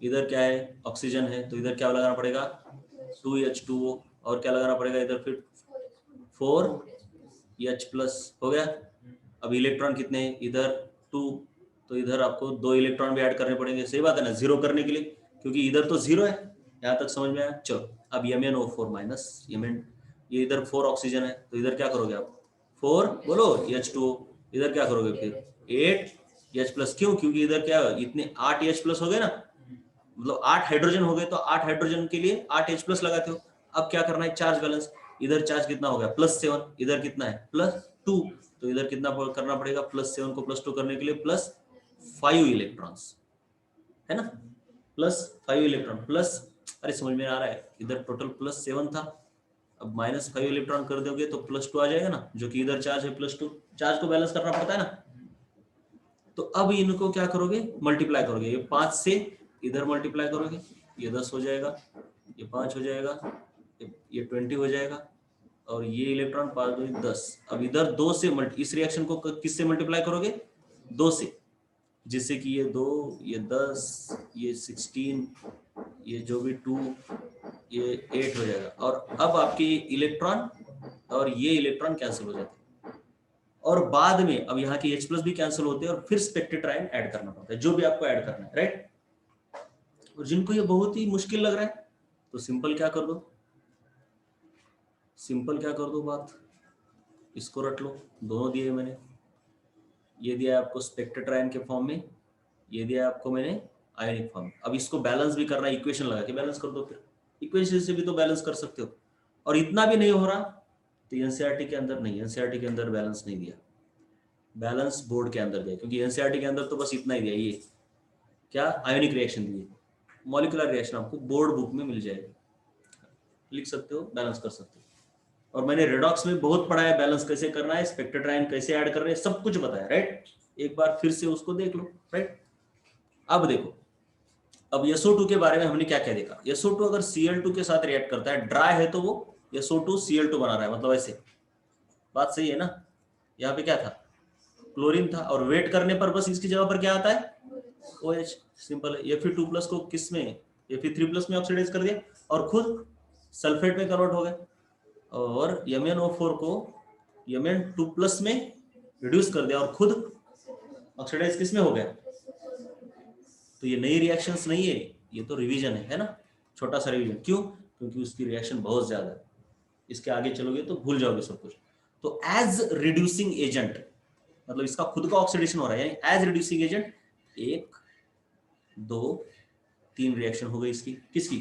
इधर क्या है, ऑक्सीजन है, तो इधर क्या लगाना पड़ेगा 2H2O, और क्या लगाना पड़ेगा इधर फिर 4H प्लस, हो गया। अब इलेक्ट्रॉन कितने हैं इधर 2, तो इधर आपको 2 इलेक्ट्रॉन भी ऐड करने पड़ेंगे, सही बात है ना, जीरो करने के लिए, क्योंकि इधर तो जीरो है। यहाँ तक समझ में आया? चलो अब MnO4 माइनस Mn, ये इधर 4 ऑक्सीजन है, तो इधर क्या करोगे आप 4 बोलो H2O, इधर क्या करोगे फिर 8H प्लस, क्यों, क्योंकि इधर क्या इतने 8H प्लस हो गए ना, मतलब 8 हाइड्रोजन हो गए, तो 8 हाइड्रोजन के लिए 8H प्लस लगाते हो। अब क्या करना है, चार्ज बैलेंस, इधर चार्ज कितना हो गया +7, इधर कितना है +2, तो इधर कितना करना पड़ेगा +7 को +2 करने के लिए +5 इलेक्ट्रॉन्स, है ना, +5 इलेक्ट्रॉन प्लस, अरे समझ में आ रहा है, इधर टोटल +7 था, अब -5 इलेक्ट्रॉन कर दोगे तो +2 आ जाएगा ना, जो कि इधर चार्ज है +2, चार्ज को बैलेंस करना पड़ता है ना। तो अब इनको क्या करोगे, मल्टीप्लाई करोगे, ये 5 से इधर मल्टीप्लाई करोगे, ये 10 हो जाएगा, ये 5 हो जाएगा, ये 20 हो जाएगा, और ये इलेक्ट्रॉन 5 2 10। अब इधर 2 से इस रिएक्शन को किससे मल्टीप्लाई करोगे 2 से, जिससे कि ये 2, ये 10, ये 16, ये जो भी 2, ये 8 हो जाएगा, और अब आपके इलेक्ट्रॉन और ये इलेक्ट्रॉन कैंसिल हो जाते हैं, और बाद में अब यहाँ के H प्लस भी कैंसिल होते हैं, और फिर स्पेक्ट्रेट्रायन ऐड करना पड़ता है, जो भी आपको ऐड करना है, राइट। और जिनको ये बहुत ही मुश्किल लग रहा है तो सिंपल क्या कर दो, सिंपल क्या कर दो बात, इसको रट लो, दोनों दिए मैंने, ये दिया आपको स्पेक्ट्रेट्रायन के फॉर्म में, ये दिया आपको मैंने आयनिक फॉर्म में। अब इसको बैलेंस भी करना है, इक्वेशन लगा के बैलेंस कर दो, फिर इक्वेशन से भी तो बैलेंस कर सकते हो, और इतना भी नहीं हो रहा तो एनसीईआरटी के अंदर नहीं, एनसीईआरटी के अंदर बैलेंस नहीं दिया, बैलेंस बोर्ड के अंदर दिया, क्योंकि एनसीईआरटी के अंदर तो बस इतना ही दिया, ये क्या आयोनिक रिएक्शन दिए, मॉलिक्यूलर रिएक्शन आपको बोर्ड बुक में मिल जाएगा, लिख सकते हो, बैलेंस कर सकते हो। और मैंने रेडॉक्स में बहुत पढ़ा है बैलेंस कैसे करना है, स्पेक्ट्रेट्रायन कैसे ऐड कर रहे हैं, सब कुछ बताया, राइट। एक बार फिर से उसको देख लो, राइट। अब देखो, अब SO2 के बारे में हमने क्या क्या देखा, SO2 अगर Cl2 के साथ रिएक्ट करता है, ड्राई है, तो वो SO2 Cl2 बना रहा है, मतलब ऐसे, बात सही है ना। यहाँ पे क्या था, क्लोरीन था, और वेट करने पर बस इसकी जगह पर क्या आता है OH, सिंपल है। Fe2+ को किस में, Fe3+ में ऑक्सीडाइज कर दिया, और खुद सल्फेट में कन्वर्ट हो गए, और MnO4 को Mn2+ में रिड्यूस कर दिया, और खुद ऑक्सीडाइज किस में हो गया। तो ये नई रिएक्शंस नहीं है, ये तो रिवीजन है ना, छोटा सा रिवीजन, क्यों, क्योंकि उसकी रिएक्शन बहुत ज्यादा है, इसके आगे चलोगे तो भूल जाओगे सब कुछ। तो एज रिड्यूसिंग एजेंट, मतलब इसका खुद का ऑक्सीडेशन हो रहा है, यानी एज रिड्यूसिंग एजेंट 1 2 3 रिएक्शन हो गई इसकी, किसकी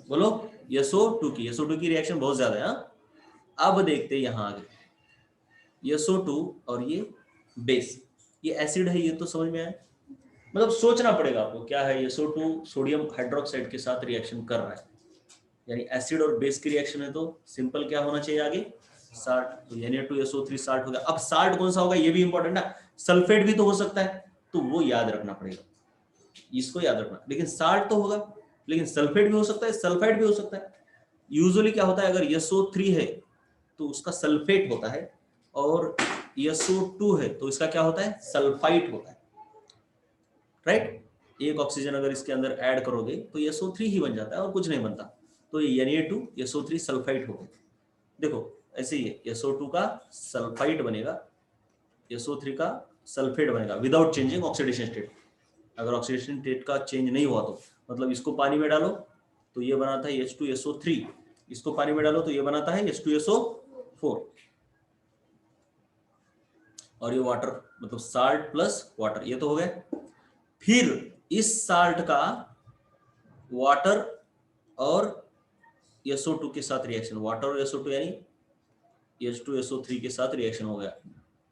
बोलो, SO2 की, SO2 की रिएक्शन बहुत ज्यादा है। अब देखते हैं यहाँ आगे, SO2 और ये बेस, ये एसिड है, ये तो समझ में आया, मतलब सोचना पड़ेगा आपको क्या है, SO2 सोडियम हाइड्रोक्साइड के साथ रिएक्शन कर रहा है, यानी एसिड और बेस की रिएक्शन है, तो सिंपल क्या होना चाहिए आगे साल्ट, तो Na2SO3 साल्ट हो गया। अब साल्ट कौन सा होगा ये भी इंपॉर्टेंट है, सल्फेट भी तो हो सकता है, तो वो याद रखना पड़ेगा, इसको याद रखना, लेकिन साल्ट तो होगा, लेकिन सल्फेट भी हो सकता है, सल्फाइड भी हो सकता है। यूजुअली क्या होता है, अगर SO3 है तो उसका सल्फेट होता है, और SO2 है तो इसका क्या होता है, सल्फाइट होता है, राइट। एक ऑक्सीजन अगर इसके अंदर ऐड करोगे तो SO3 ही बन जाता है, और कुछ नहीं बनता, तो ये Na2SO3 सल्फाइट हो गया। देखो ऐसे ही है, SO2 का सल्फाइट बनेगा, SO3 का सल्फेट बनेगा, विदाउट चेंजिंग ऑक्सीडेशन स्टेट। अगर ऑक्सीडेशन स्टेट का चेंज नहीं हुआ तो, मतलब इसको पानी में डालो तो ये बनाता है H2SO3, इसको पानी में डालो तो ये बनाता है H2SO4, और ये वाटर, मतलब साल्ट प्लस वाटर, ये तो हो गया। फिर इस साल्ट का वाटर और SO2 के साथ रिएक्शन, वाटर और SO2 यानी H2SO3 के साथ रिएक्शन हो गया,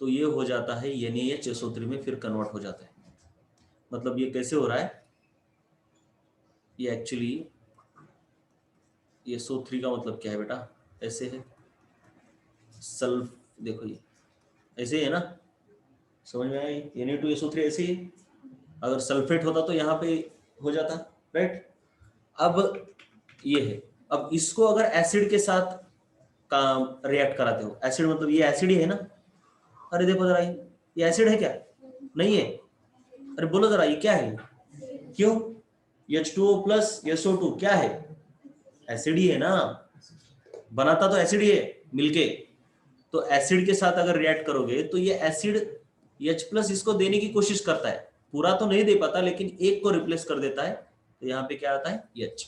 तो ये हो जाता है NaHSO3 में फिर कन्वर्ट हो जाता है। मतलब ये कैसे हो रहा है, ये एक्चुअली SO3 का मतलब क्या है बेटा, ऐसे है सल्फ, देखो ये ऐसे है ना, समझ में आया, Na2SO3 ऐसे ही, अगर सल्फेट होता तो यहाँ पे हो जाता, राइट। अब ये है, अब इसको अगर एसिड के साथ का रिएक्ट कराते हो, एसिड मतलब ये एसिड ही है ना, अरे देखो जरा ये एसिड है क्या, नहीं है, अरे बोलो जरा ये क्या है, क्यों, H2O प्लस SO2 क्या है? एसिड ही है ना, बनाता तो एसिड ही है मिलके। तो एसिड के साथ अगर रिएक्ट करोगे तो ये एसिड H प्लस इसको देने की कोशिश करता है, पूरा तो नहीं दे पाता लेकिन एक को रिप्लेस कर देता है, तो यहाँ पे क्या आता है H,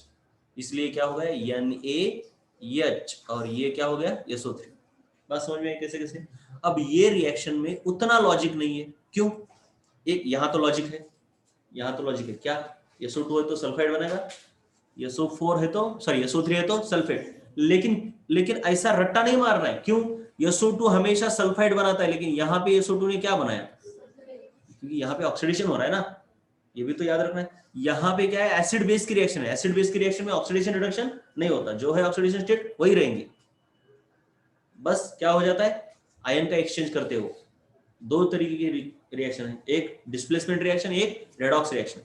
इसलिए क्या हो गया NaH, और ये क्या हो गया SO3। बात समझ में कैसे कैसे? अब ये रिएक्शन में उतना लॉजिक नहीं है, क्यों? एक यहाँ तो लॉजिक है, यहाँ तो लॉजिक है, क्या SO2 है तो सल्फाइड बनेगा, SO4 है तो सॉरी SO3 है तो सल्फेट, लेकिन ऐसा रट्टा नहीं मारना है, क्यों? SO2 हमेशा सल्फाइड बनाता है, लेकिन यहाँ पे SO2 ने क्या बनाया? क्योंकि यहाँ पे ऑक्सीडेशन हो रहा है ना, ये भी तो याद रखना है। यहाँ पे क्या है, एसिड बेस की रिएक्शन है, एसिड बेस की रिएक्शन में ऑक्सीडेशन रिडक्शन नहीं होता, जो है ऑक्सीडेशन स्टेट वही रहेंगे, बस क्या हो जाता है, आयन का एक्सचेंज करते हो। दो तरीके की रिएक्शन है, एक डिस्प्लेसमेंट रिएक्शन, एक रेडॉक्स रिएक्शन।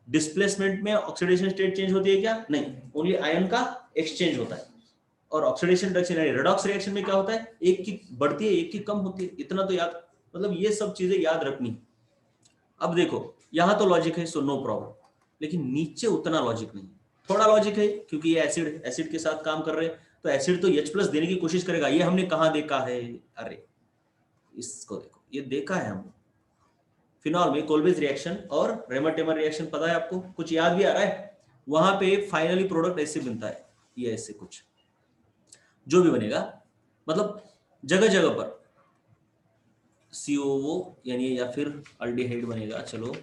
डिस्प्लेसमेंट में ऑक्सीडेशन स्टेट चेंज होती है क्या? नहीं, ओनली आयन का एक्सचेंज होता है। और ऑक्सीडेशन रिडक्शन रेडॉक्स रिएक्शन में क्या होता है, एक की बढ़ती है एक की कम होती है, इतना तो याद, मतलब ये सब चीजें याद रखनी। अब देखो यहां तो लॉजिक है, सो नो प्रॉब्लम, लेकिन नीचे उतना लॉजिक नहीं, थोड़ा लॉजिक है, क्योंकि ये एसिड के साथ काम कर रहे हैं, तो एसिड तो H प्लस देने की कोशिश करेगा। ये हमने कहाँ देखा है? अरे इसको देखो, ये देखा है हमने फिनॉल में कोलबेज रिएक्शन और रेमर-टेमर रिएक्शन, पता है आपको? कुछ याद भी आ रहा है? वहां पे फाइनली प्रोडक्ट ऐसे बनता है, ये ऐसे कुछ जो भी बनेगा, मतलब जगह जगह पर COO यानी या फिर अल्डिहाइड बनेगा, चलो,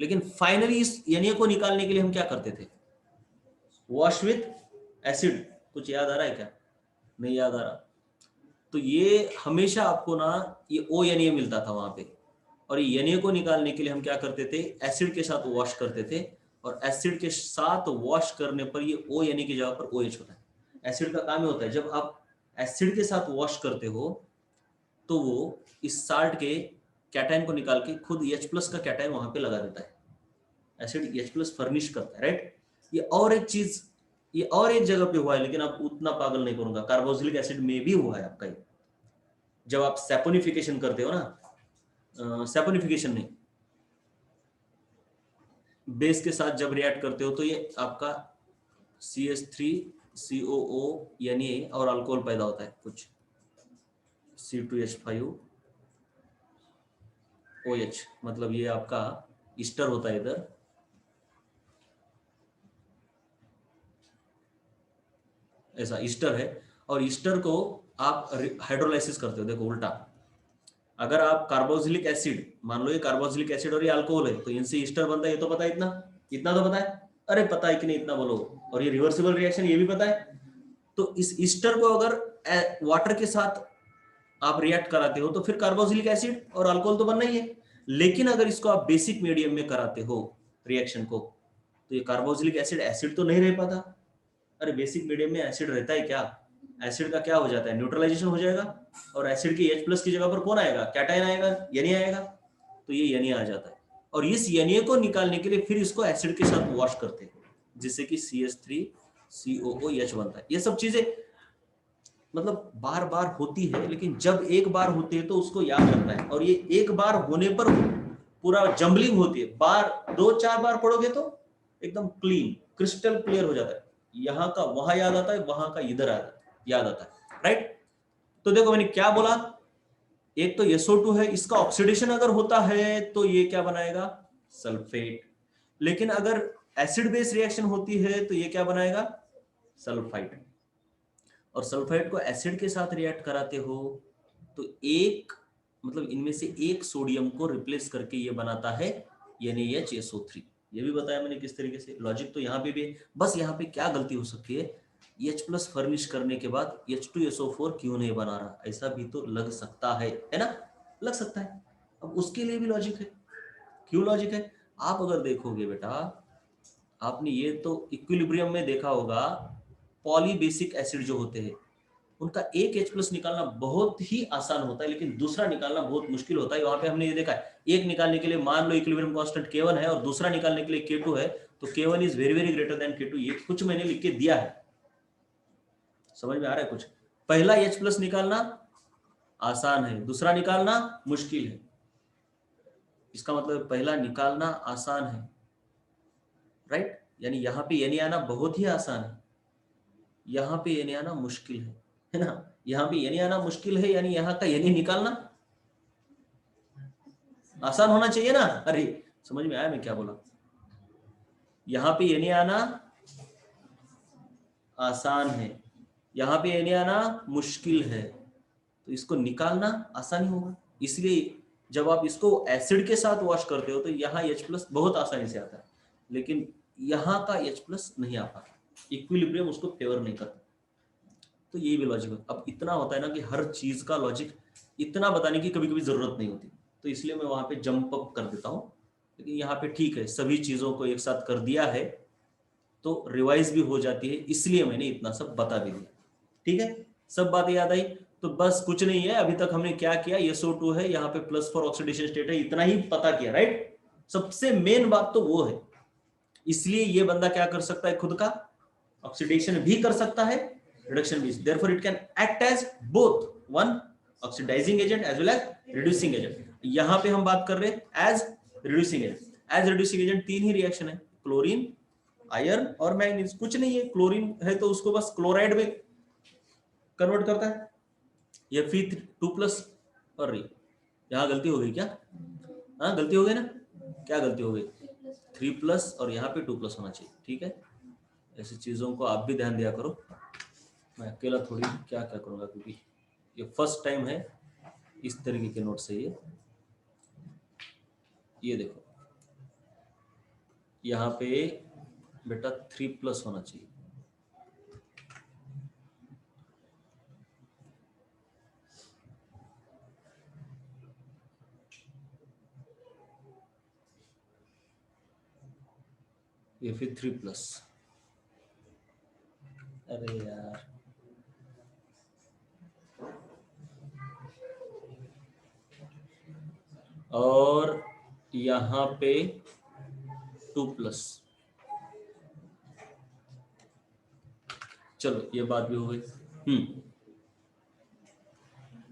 लेकिन फाइनली इस यानी को निकालने के लिए हम क्या करते थे? Wash with acid. कुछ याद आ रहा है क्या? नहीं याद आ रहा? तो ये हमेशा आपको ना ये O यानी मिलता था वहां पे, और ये Na को निकालने के लिए हम क्या करते थे? एसिड के साथ वॉश करते थे, और एसिड के साथ वॉश करने पर ये O यानी की जगह पर OH होता है। एसिड का काम ही होता है, जब आप एसिड के साथ वॉश करते हो तो वो इस साल्ट के कैटायन को निकाल के खुद H प्लस का कैटायन वहां पे लगा देता है, एसिड H प्लस फर्निश करता है, राइट? ये और एक चीज, ये और एक जगह पे हुआ है, लेकिन आप उतना पागल नहीं करूंगा, कार्बोक्सिलिक एसिड में भी हुआ है आपका ये। जब आप सैपोनिफिकेशन करते हो ना, सैपोनिफिकेशन नहीं, बेस के साथ जब रिएक्ट करते हो तो ये आपका CH3COO यानी और अल्कोहल पैदा होता है कुछ C2H5OH, मतलब ये आपका ईस्टर होता है इधर, ऐसा ईस्टर है, और ईस्टर को आप हाइड्रोलाइसिस करते हो। देखो उल्टा, अगर आप कार्बोक्सिलिक एसिड, मान लो ये कार्बोक्सिलिक एसिड और ये अल्कोहल है, तो इनसे ईस्टर बनता है, ये तो पता है, इतना तो पता है। अरे पता है कि नहीं इतना बोलो। और ये रिवर्सिबल रिएक्शन, ये भी पता है। तो इस ईस्टर को अगर वाटर के साथ आप रिएक्ट कराते हो तो फिर कार्बोक्सिलिक एसिड और अल्कोहल तो बनना ही है। लेकिन अगर इसको आप बेसिक मीडियम में कराते हो रिएक्शन को, तो ये कार्बोक्सिलिक एसिड एसिड तो नहीं रह पाता। अरे बेसिक मीडियम में एसिड रहता है क्या? एसिड का क्या हो जाता है? न्यूट्रलाइजेशन हो जाएगा, और एसिड की H प्लस की जगह पर कौन आएगा? कैटायन आएगा, यानी आएगा, तो ये यानी आ जाता है। और इस यानी को निकालने के लिए फिर इसको एसिड के साथ वॉश करते हैं, जिससे कि CH3COOH बनता है। ये सब चीजें मतलब बार बार होती है, लेकिन जब एक बार होती है तो उसको याद रखना है, और ये एक बार होने पर पूरा जम्बलिंग होती है। बार 2-4 बार पढ़ोगे तो एकदम क्लीन क्रिस्टल क्लियर हो जाता है, यहाँ का वहां याद आता है, वहां का इधर याद आता है, राइट? तो देखो मैंने क्या बोला, एक तो SO2 है, इसका ऑक्सीडेशन अगर होता है तो ये क्या बनाएगा? सल्फेट। लेकिन अगर एसिड बेस रिएक्शन होती है तो ये क्या बनाएगा? सल्फाइड। और सल्फाइड को एसिड के साथ रिएक्ट कराते हो तो एक मतलब इनमें से एक सोडियम को रिप्लेस करके ये बनाता है NaHSO3। ये भी बताया मैंने किस तरीके से, लॉजिक तो यहाँ पे भी है। बस यहाँ पे क्या गलती हो सकती है, H प्लस फर्निश करने के बाद H2SO4 क्यों नहीं बना रहा, ऐसा भी तो लग सकता है ना? लग सकता है। अब उसके लिए भी लॉजिक है। क्यों लॉजिक है? आप अगर देखोगे बेटा, आपने ये तो इक्विलिब्रियम में देखा होगा, पॉलीबेसिक एसिड जो होते हैं उनका एक H प्लस निकालना बहुत ही आसान होता है, लेकिन दूसरा निकालना बहुत मुश्किल होता है। वहां पे हमने ये देखा है, एक निकालने के लिए मान लो इक्विलिब्रियम कांस्टेंट K1 है और दूसरा निकालने के लिए K2 है, तो K1 is very very greater than K2। ये कुछ मैंने लिख के दिया है, समझ में आ रहा है कुछ? पहला H प्लस निकालना आसान है, दूसरा निकालना मुश्किल है। इसका मतलब पहला निकालना आसान है राइट। यानी यहाँ पे यानी आना बहुत ही आसान है, यहाँ पे यानी आना मुश्किल है ना। यहाँ पे यानी आना मुश्किल है, यानी यहाँ का यानी निकालना आसान होना चाहिए ना। अरे समझ में आया मैं क्या बोला? यहाँ पे यानी आना आसान है, यहाँ पे यानी आना मुश्किल है, तो इसको निकालना आसानी होगा। इसलिए जब आप इसको एसिड के साथ वॉश करते हो तो यहाँ H+ बहुत आसानी से आता है, लेकिन यहाँ का H+ नहीं आ पाता, इक्विलिब्रियम उसको फेवर नहीं करता। तो यही भी लॉजिक है। अब इतना होता है ना कि हर चीज का लॉजिक इतना बताने की कभी कभी जरूरत नहीं होती, तो इसलिए मैं वहां पे जंप अप कर देता हूँ। लेकिन यहाँ पे ठीक है, सभी चीजों को एक साथ कर दिया है तो रिवाइज भी हो जाती है, इसलिए मैंने इतना सब बता भी दिया। ठीक है, सब बातें याद आई? तो बस कुछ नहीं है, अभी तक हमने क्या किया, SO2 है, यहाँ पे +4 ऑक्सीडेशन स्टेट है, इतना ही पता किया, राइट। सबसे मेन बात तो वो है, इसलिए ये बंदा क्या कर सकता है, खुद का ऑक्सीडेशन भी कर सकता है, रिडक्शन भी। Therefore it can act as both one oxidising agent as well as reducing agent. यहाँ पे हम बात कर रहे हैं as reducing agent. As reducing agent तीन ही रिएक्शन है, क्लोरीन, आयरन और मैंगनीज। कुछ नहीं है, क्लोरीन है तो उसको बस क्लोराइड में कन्वर्ट करता है, ये Fe2+। और यहाँ गलती हो गई क्या? हाँ गलती हो गई ना, क्या गलती हो गई? 3+ और यहाँ पे 2+ होना चाहिए। ठीक है, ऐसी चीजों को आप भी ध्यान दिया करो, मैं अकेला थोड़ी क्या क्या करूँगा, क्योंकि ये फर्स्ट टाइम है इस तरीके के नोट से। ये देखो यहाँ पे बेटा 3+ होना चाहिए। ये फिर 3+। अरे यार और यहाँ पे 2+। चलो ये बात भी हो गई।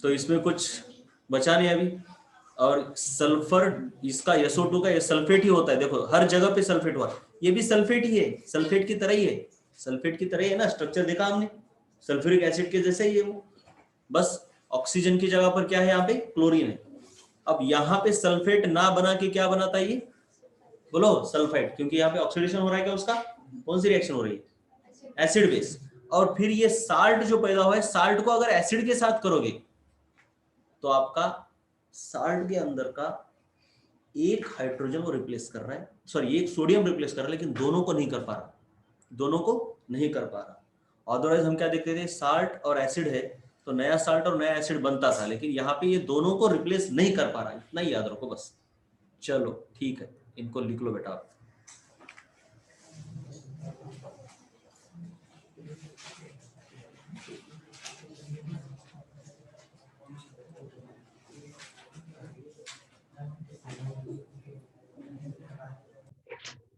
तो इसमें कुछ बचा नहीं अभी। और सल्फर, इसका SO2 का ये सल्फेट ही होता है, देखो हर जगह पे सल्फेट हुआ, ये भी सल्फेट ही है, सल्फेट की तरह ही है, सल्फेट की तरह ही है ना, स्ट्रक्चर देखा हमने सल्फ्यूरिक एसिड के जैसे ही है वो, बस ऑक्सीजन की जगह पर क्या है, यहाँ पे क्लोरीन है। अब यहाँ पे सल्फेट ना बना के क्या बनाता है ये, बोलो सल्फाइड, क्योंकि यहाँ पे ऑक्सीडेशन हो रहा है क्या उसका, कौन सी रिएक्शन हो रही है, एसिड बेस। और फिर ये साल्ट जो पैदा हुआ है, साल्ट को अगर एसिड के साथ करोगे तो आपका साल्ट के अंदर का एक हाइड्रोजन वो रिप्लेस कर रहा है, सॉरी एक सोडियम रिप्लेस कर रहा है, लेकिन दोनों को नहीं कर पा रहा, दोनों को नहीं कर पा रहा। अदरवाइज हम क्या देखते थे, साल्ट और एसिड है तो नया साल्ट और नया एसिड बनता था, लेकिन यहाँ पे ये दोनों को रिप्लेस नहीं कर पा रहा, इतना ही याद रखो बस। चलो ठीक है, इनको लिख लो बेटा आप।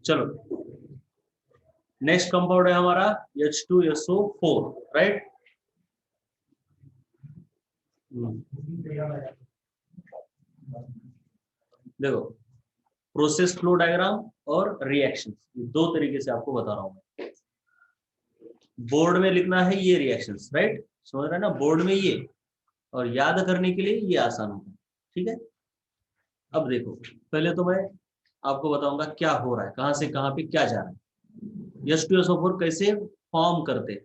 चलो नेक्स्ट कंपाउंड है हमारा H2SO4, राइट। देखो प्रोसेस फ्लो डायग्राम और रिएक्शन, दो तरीके से आपको बता रहा हूं मैं। बोर्ड में लिखना है ये रिएक्शंस, राइट, समझ रहे हैं ना, बोर्ड में ये, और याद करने के लिए ये आसान होता है। ठीक है, अब देखो पहले तो मैं आपको बताऊंगा क्या हो रहा है, कहां से कहां पे क्या जा रहा है, H2SO4 कैसे फॉर्म करते हैं।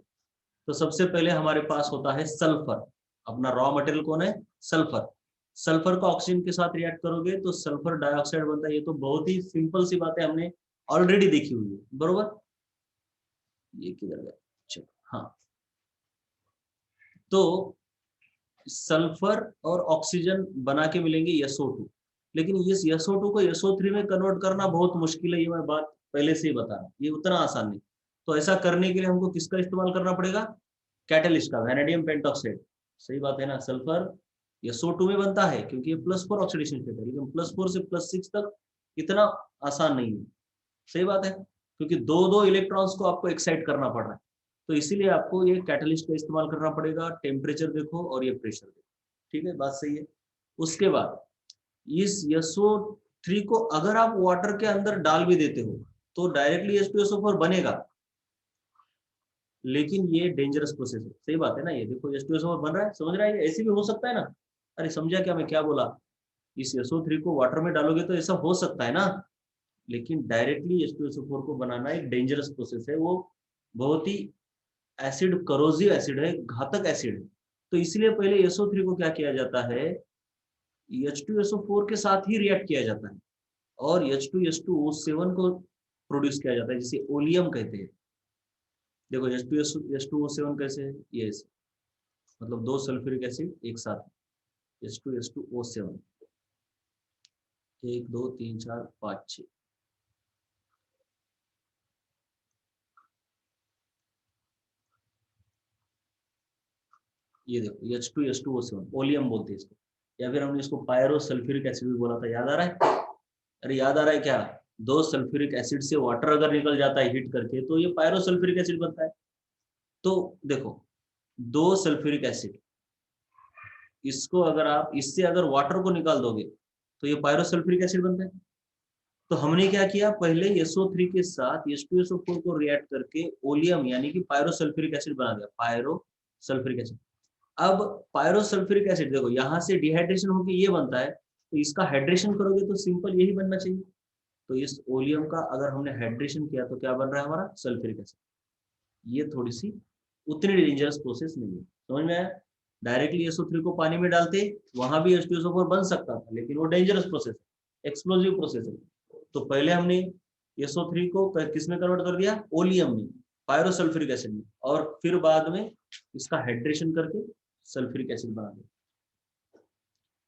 तो सबसे पहले हमारे पास होता है सल्फर, अपना रॉ मटेरियल कौन है, सल्फर। सल्फर को ऑक्सीजन के साथ रिएक्ट करोगे तो सल्फर डाइऑक्साइड बनता है, ये तो बहुत ही सिंपल सी बात है, हमने ऑलरेडी देखी हुई है, बरोबर। ये किधर गया, चलो हाँ। तो सल्फर और ऑक्सीजन बना के मिलेंगे SO2, लेकिन इस SO2 को SO3 में कन्वर्ट करना बहुत मुश्किल है, ये मैं बात पहले से ही बता रहा हूँ, ये उतना आसान नहीं। तो ऐसा करने के लिए हमको किसका इस्तेमाल करना पड़ेगा, कैटलिस्ट का, वैनेडियम पेंटॉक्साइड। सही बात है ना, सल्फर SO2 में बनता है क्योंकि ये +4 ऑक्सीडेशन स्टेट है, लेकिन +4 से +6 तक इतना आसान नहीं है। सही बात है, क्योंकि दो दो इलेक्ट्रॉन्स को आपको एक्साइट करना पड़ रहा है, तो इसीलिए आपको ये कैटलिस्ट का इस्तेमाल करना पड़ेगा। टेम्परेचर देखो और ये प्रेशर देखो, ठीक है, बात सही है। उसके बाद इस SO3 को अगर आप वाटर के अंदर डाल भी देते हो तो डायरेक्टली H2SO4 बनेगा, लेकिन ये डेंजरस प्रोसेस है। सही बात है ना, ये देखो H2SO4 बन रहा है, समझ रहा है, ऐसे भी हो सकता है ना। अरे समझा क्या, मैं क्या बोला, इस SO3 को वाटर में डालोगे तो ऐसा हो सकता है ना, लेकिन डायरेक्टली H2SO4 को बनाना एक डेंजरस प्रोसेस है, वो बहुत ही एसिड, करोजिव एसिड है, घातक एसिड है। तो इसलिए पहले SO3 को क्या किया जाता है, H2SO4 के साथ ही रिएक्ट किया जाता है और H2S2O7 को प्रोड्यूस किया जाता है, जिसे ओलियम कहते हैं। देखो H2O7 कैसे है, ये ऐसे, मतलब दो सल्फ्यूरिक एसिड एक साथ, H2S2O7, 1 2 3 4 5 6। ये देखो H2S2O7 ओलियम बोलते हैं इसको, या फिर हमने इसको पायरो सल्फ्यूरिक एसिड भी बोला था, याद आ रहा है? अरे याद आ रहा है क्या, दो सल्फ्यूरिक एसिड से वाटर अगर निकल जाता है हीट करके तो ये पायरो सल्फ्यूरिक एसिड बनता है। तो देखो, दो सल्फ्यूरिक एसिड, इसको अगर आप इससे अगर वाटर को निकाल दोगे तो ये पायरो सल्फ्यूरिक एसिड बनता है। तो हमने क्या किया, पहले SO3 के साथ H2SO4 को रिएक्ट करके ओलियम यानी कि पायरो सल्फ्यूरिक एसिड बना दिया, पायरो सल्फ्यूरिक एसिड। अब पायरो सल्फ्यूरिक एसिड देखो यहाँ से डिहाइड्रेशन होकर ये बनता है, तो इसका हाइड्रेशन करोगे तो सिंपल यही बनना चाहिए। तो इस ओलियम का अगर हमने हाइड्रेशन किया तो क्या बन रहा है हमारा, सल्फ्यूरिक एसिड। ये थोड़ी सी उतनी डेंजरस प्रोसेस नहीं है, समझ में आया? डायरेक्टली SO3 को पानी में डालते वहां भी H2SO4 बन सकता था, लेकिन वो डेंजरस प्रोसेस है, एक्सप्लोजिव प्रोसेस है। तो पहले हमने SO3 को किस में कन्वर्ट कर दिया, ओलियम में, पायरोसल्फ्यूरिक एसिड में, और फिर बाद में इसका हाइड्रेशन करके सल्फ्यूरिक एसिड बना दिया।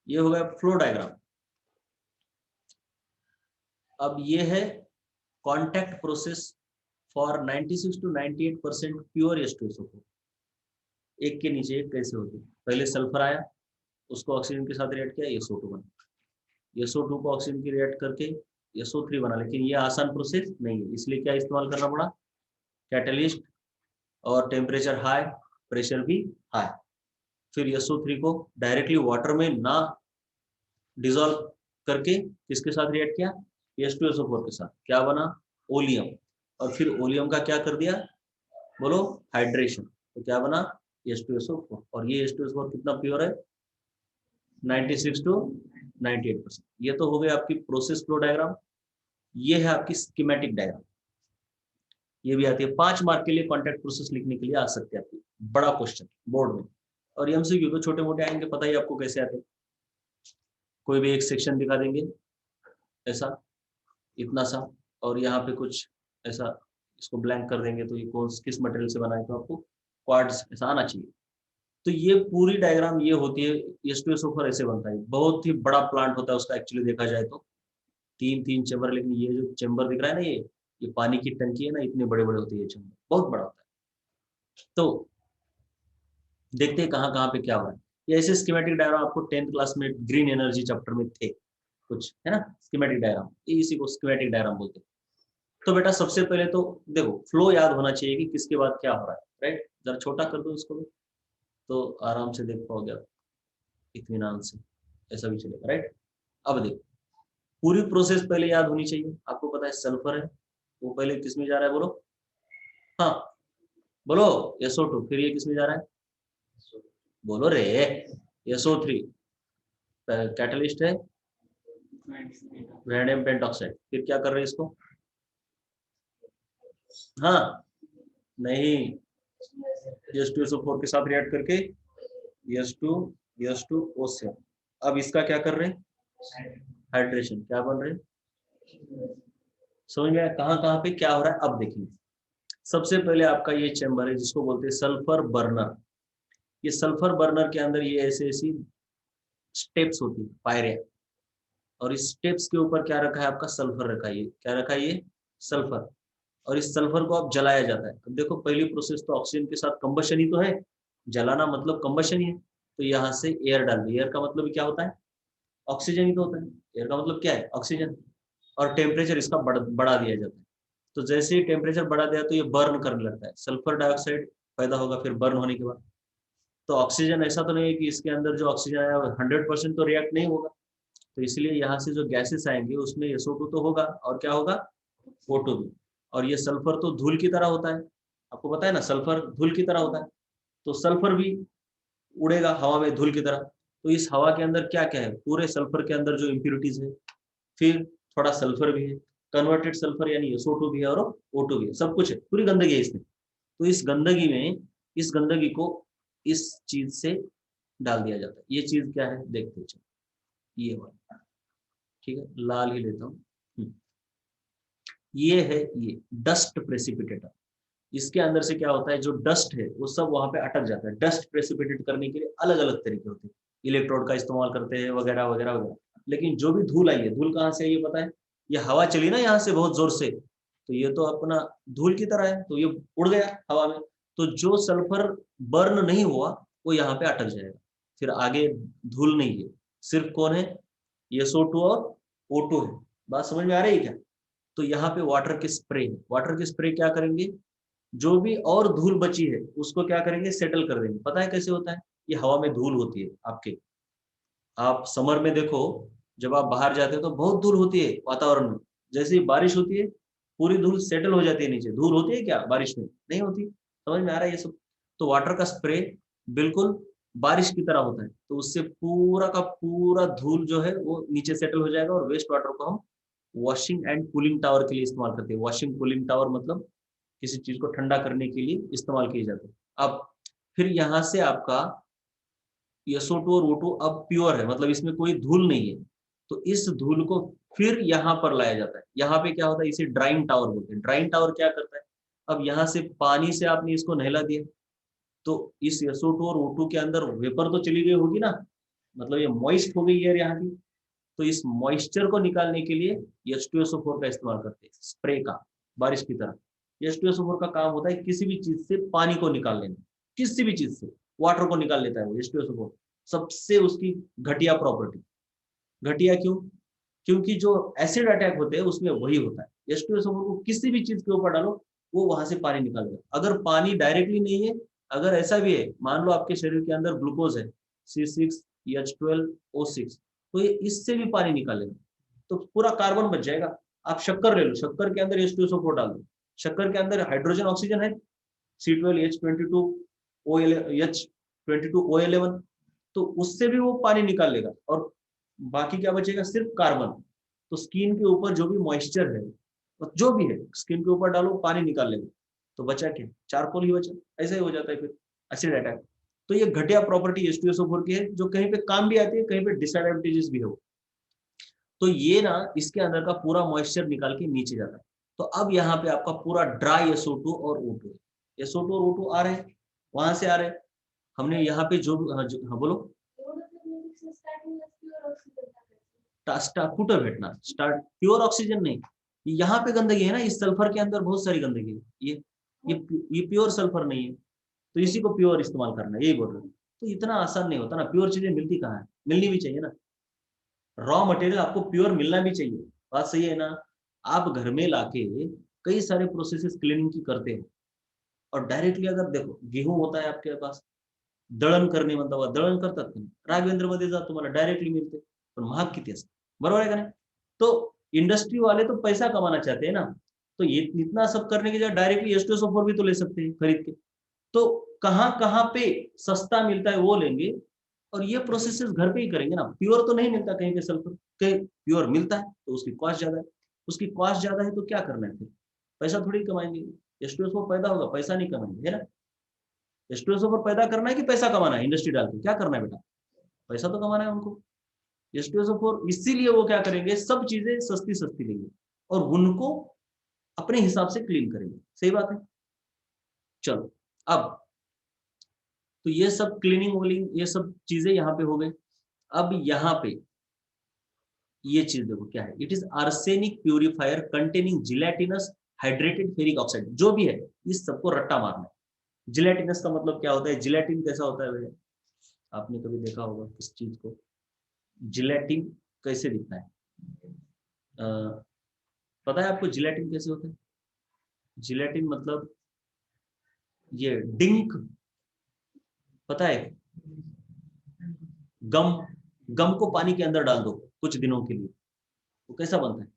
ये हो गया फ्लो डायग्राम। अब ये है contact process for 96 to 98% pure H2SO4। एक के नीचे एक कैसे होती है, पहले सल्फर आया, उसको ऑक्सीजन के साथ रिएक्ट किया, SO2 बना, SO2 को ऑक्सीजन की रिएक्ट करके SO3 बना। लेकिन ये आसान प्रोसेस नहीं है, इसलिए क्या इस्तेमाल करना पड़ा, कैटलिस्ट, और टेम्परेचर हाई, प्रेशर भी हाई। फिर SO3 को डायरेक्टली वाटर में ना डिजोल्व करके किसके साथ रिएक्ट किया, H2SO4 के साथ, क्या बना, ओलियम। और फिर ओलियम का क्या कर दिया, बोलो, हाइड्रेशन। तो क्या बना, H2SO4। और ये H2SO4 कितना प्योर है, 96 to 98%। ये तो हो गया आपकी प्रोसेस फ्लो डायग्राम। ये है आपकी स्कीमेटिक डायग्राम, ये भी आती है 5 मार्क के लिए, कॉन्टैक्ट प्रोसेस लिखने के लिए आ सकते हैं आपकी, बड़ा क्वेश्चन बोर्ड में। और MCQ तो छोटे मोटे आएंगे, पता ही आपको कैसे आते हैं, कोई भी एक सेक्शन दिखा देंगे ऐसा, इतना सा, और यहाँ पे कुछ ऐसा, इसको ब्लैंक कर देंगे, तो ये कौन किस मटेरियल से बना है, तो आपको क्वाड्स ऐसा आना चाहिए। तो ये पूरी डायग्राम ये होती है, H2SO4 ऐसे बनता है, बहुत ही बड़ा प्लांट होता है उसका एक्चुअली देखा जाए तो, 3 चैम्बर। लेकिन ये जो चैम्बर दिख रहा है ना, ये पानी की टंकी है ना, इतने बड़े बड़े होते हैं ये चैम्बर, बहुत बड़ा होता है। तो देखते हैं कहाँ कहाँ पे क्या हुआ है। ये ऐसे स्कीमेटिक डायग्राम आपको 10th क्लास में ग्रीन एनर्जी चैप्टर में थे कुछ, है ना, स्कीमेटिक डायग्राम, इसी को स्कीमेटिक डायग्राम बोलते हैं। तो बेटा सबसे पहले तो देखो फ्लो याद होना चाहिए कि किसके बाद क्या हो रहा है, राइट। जरा छोटा कर दो इसको भी, तो आराम से देख पाओगे आप, इत्मीनान से, ऐसा भी चलेगा, राइट। अब देखो, पूरी प्रोसेस पहले याद होनी चाहिए। आपको पता है सल्फर है, वो पहले किस में जा रहा है, बोलो, हाँ बोलो, SO2। फिर ये किस में जा रहा है, बोलो रे, SO3। कैटलिस्ट है वैनेडियम पेंटॉक्साइड। फिर क्या कर रहे हैं इसको, हाँ नहीं, H2SO4 के साथ रिएक्ट करके H2O7। अब इसका क्या कर रहे हैं, हाइड्रेशन, क्या बन रहे हैं, समझ में आया कहाँ कहाँ पे क्या हो रहा है। अब देखिए, सबसे पहले आपका ये चैम्बर है जिसको बोलते हैं सल्फर बर्नर। ये सल्फर बर्नर के अंदर ये ऐसे ऐसी स्टेप्स होती है, पायरिया, और इस स्टेप्स के ऊपर क्या रखा है, आपका सल्फर रखा है। ये क्या रखा है, ये सल्फर। और इस सल्फर को अब जलाया जाता है। अब देखो, पहली प्रोसेस तो ऑक्सीजन के साथ कंबशन ही तो है, जलाना मतलब कंबशन ही है। तो यहाँ से एयर डाल दी, एयर का मतलब क्या होता है, ऑक्सीजन ही तो होता है। एयर का मतलब क्या है, ऑक्सीजन। और टेम्परेचर इसका बढ़ा दिया जाता है। तो जैसे ही टेम्परेचर बढ़ा दिया तो ये बर्न करने लगता है, सल्फर डाइऑक्साइड पैदा होगा फिर बर्न होने के बाद। तो ऑक्सीजन ऐसा तो नहीं है कि इसके अंदर जो ऑक्सीजन आया 100% तो रिएक्ट नहीं होगा। तो इसलिए यहाँ से जो गैसेस आएंगे उसमें SO2 तो होगा, और क्या होगा, O2 भी। और ये सल्फर तो धूल की तरह होता है, आपको पता है ना, सल्फर धूल की तरह होता है, तो सल्फर भी उड़ेगा हवा में धूल की तरह। तो इस हवा के अंदर क्या क्या है, पूरे सल्फर के अंदर जो इम्प्यूरिटीज है, फिर थोड़ा सल्फर भी है, कन्वर्टेड सल्फर यानी SO2 भी है और O2 भी है, सब कुछ है, पूरी गंदगी है इसमें। तो इस गंदगी में, इस गंदगी को इस चीज से डाल दिया जाता है। ये चीज क्या है देखते चलो, ये वाला, ठीक है, लाल ही लेता हूँ। ये है, ये डस्ट प्रेसिपिटेटर। इसके अंदर से क्या होता है, जो डस्ट है वो सब वहां पे अटक जाता है। डस्ट प्रेसिपिटेट करने के लिए अलग अलग तरीके होते हैं, इलेक्ट्रोड का इस्तेमाल करते हैं वगैरह वगैरह वगैरह। लेकिन जो भी धूल आई है, धूल कहाँ से आई ये पता है, ये हवा चली ना यहाँ से बहुत जोर से, तो ये तो अपना धूल की तरह है, तो ये उड़ गया हवा में। तो जो सल्फर बर्न नहीं हुआ वो यहाँ पे अटक जाएगा, फिर आगे धूल नहीं है, सिर्फ कौन है, ये SO2 और O2 है। बात समझ में आ रही है क्या? तो यहाँ पे वाटर के स्प्रे है, वाटर के स्प्रे क्या करेंगे, जो भी और धूल बची है उसको क्या करेंगे, सेटल कर देंगे। पता है कैसे होता है, ये हवा में धूल होती है आपके, आप समर में देखो, जब आप बाहर जाते हो तो बहुत धूल होती है वातावरण में, जैसे ही बारिश होती है पूरी धूल सेटल हो जाती है नीचे। धूल होती है क्या बारिश में, नहीं होती। समझ में आ रहा है ये सब? तो वाटर का स्प्रे बिल्कुल बारिश की तरह होता है, तो उससे पूरा का पूरा धूल जो है वो नीचे सेटल हो जाएगा, और वेस्ट वाटर को हम वॉशिंग एंड कूलिंग टावर के लिए इस्तेमाल करते हैं। वॉशिंग कूलिंग टावर मतलब किसी चीज को ठंडा करने के लिए इस्तेमाल किए जाते हैं। अब फिर यहाँ से आपका SO2 और O2 अब प्योर है, मतलब इसमें कोई धूल नहीं है। तो इस धूल को फिर यहाँ पर लाया जाता है। यहाँ पे क्या होता है, इसे ड्राइंग टावर बोलते हैं। ड्राइंग टावर क्या करता है, अब यहाँ से पानी से आपने इसको नहला दिया, तो इस SO2 और O2 के अंदर वेपर तो चली गई होगी ना, मतलब ये मॉइस्ट हो गई एयर यहाँ की। तो इस मॉइस्चर को निकालने के लिए H2SO4 का इस्तेमाल करते हैं, स्प्रे का, बारिश की तरह। H2SO4 का काम होता है किसी भी चीज से पानी को निकाल लेना, किसी भी चीज से वाटर को निकाल लेता है वो H2SO4। सबसे उसकी घटिया प्रॉपर्टी, घटिया क्यों, क्योंकि जो एसिड अटैक होते हैं उसमें वही होता है। H2SO4 को किसी भी चीज के ऊपर डालो वो वहां से पानी निकालेगा। अगर पानी डायरेक्टली नहीं है, अगर ऐसा भी है, मान लो आपके शरीर के अंदर ग्लूकोज है C6H12O6, तो ये इससे भी पानी निकालेगा, तो पूरा कार्बन बच जाएगा। आप शक्कर ले लो, शक्कर के अंदर H2SO4 डाल दो, शक्कर के अंदर हाइड्रोजन ऑक्सीजन है C12H22OH22O11, तो उससे भी वो पानी निकाल लेगा, और बाकी क्या बचेगा, सिर्फ कार्बन। तो स्किन के ऊपर जो भी मॉइस्चर है, तो जो भी है स्किन के ऊपर डालो पानी निकाल लेगा, तो बचा क्या, चारकोल ही बचा। ऐसा ही हो जाता है फिर एसिड अटैक। तो ये घटिया प्रॉपर्टी H2SO4 की है, जो कहीं पे काम भी आती है, कहीं पे डिसएडवांटेजेस भी हो। तो ये ना इसके अंदर का पूरा मॉइस्चर निकाल के नीचे जाता है। तो अब यहाँ पे आपका पूरा ड्राई SO2 और O2, SO2 और O2 आ रहे हैं, वहां से आ रहे हैं। हमने यहाँ पे जो, हाँ बोलो, कुठं भेटणार, स्टार्ट प्योर ऑक्सीजन नहीं, यहाँ पे गंदगी है ना, इस सल्फर के अंदर बहुत सारी गंदगी है, ये प्योर सल्फर नहीं है, तो इसी को प्योर इस्तेमाल करना है, यही बोल रहे हैं। तो इतना आसान नहीं होता ना, प्योर चीजें मिलती कहाँ है, मिलनी भी चाहिए ना, रॉ मटेरियल आपको प्योर मिलना भी चाहिए। बात सही है ना? आप घर में लाके कई सारे प्रोसेसेस क्लीनिंग की करते हो, और डायरेक्टली अगर देखो गेहूं होता है आपके पास, दळण करणे म्हणता बघा, दळण करतात का नाही? राघवेंद्रमध्ये जा तुम्हाला डायरेक्टली मिळते, पण महाग किती असते, बरोबर है का नहीं? तो इंडस्ट्री वाले तो पैसा कमाना चाहते हैं ना, तो ये इतना सब करने के लिए डायरेक्टली H2SO4 भी तो ले सकते हैं खरीद के। तो कहाँ कहाँ पे सस्ता मिलता है वो लेंगे, और ये प्रोसेसेस घर पे ही करेंगे ना। प्योर तो नहीं मिलता कहीं पे सल्फर, कहीं प्योर मिलता है तो उसकी कॉस्ट ज्यादा है, उसकी कॉस्ट ज्यादा है तो क्या करना है फिर, पैसा थोड़ी कमाएंगे। H2SO4 पैदा होगा, पैसा नहीं कमाएंगे, है ना? H2SO4 पैदा करना है कि पैसा कमाना है, इंडस्ट्री डाल के क्या करना है बेटा, पैसा तो कमाना है उनको। H2SO4 इसीलिए वो क्या करेंगे, सब चीजें सस्ती सस्ती लेंगे और उनको अपने हिसाब से क्लीन करेंगे। सही बात है? चलो, अब तो ये सब क्लीनिंग वोलिंग ये सब चीजें यहाँ पे हो गई। अब यहाँ पे ये चीज देखो क्या है, it is arsenic purifier containing gelatinous hydrated ferric oxide. जो भी है इस सबको रट्टा मारना है। जिलेटिनस का मतलब क्या होता है, जिलेटिन कैसा होता है भैया, आपने कभी देखा होगा इस चीज को, जिलेटिन कैसे दिखता है? पता है आपको जिलेटिन कैसे होता है? जिलेटिन मतलब ये डिंक, पता है? गम, गम को पानी के अंदर डाल दो कुछ दिनों के लिए, वो कैसा बनता है,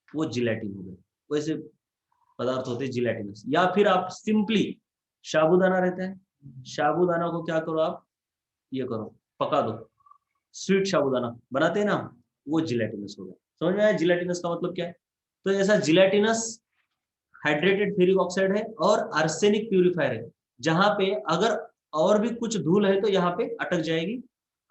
वो जिलेटिन हो गया। वैसे पदार्थ होते हैं जिलेटिनस। या फिर आप सिंपली साबूदाना रहता है, साबूदाना को क्या करो आप, ये करो पका दो, स्वीट साबूदाना बनाते हैं ना, वो जिलेटिनस हो गया। समझ में आया जिलेटिनस का मतलब क्या है? तो ऐसा जिलेटिनस हाइड्रेटेड फेरिक ऑक्साइड है और आर्सेनिक प्यूरिफायर है, जहां पे अगर और भी कुछ धूल है तो यहाँ पे अटक जाएगी,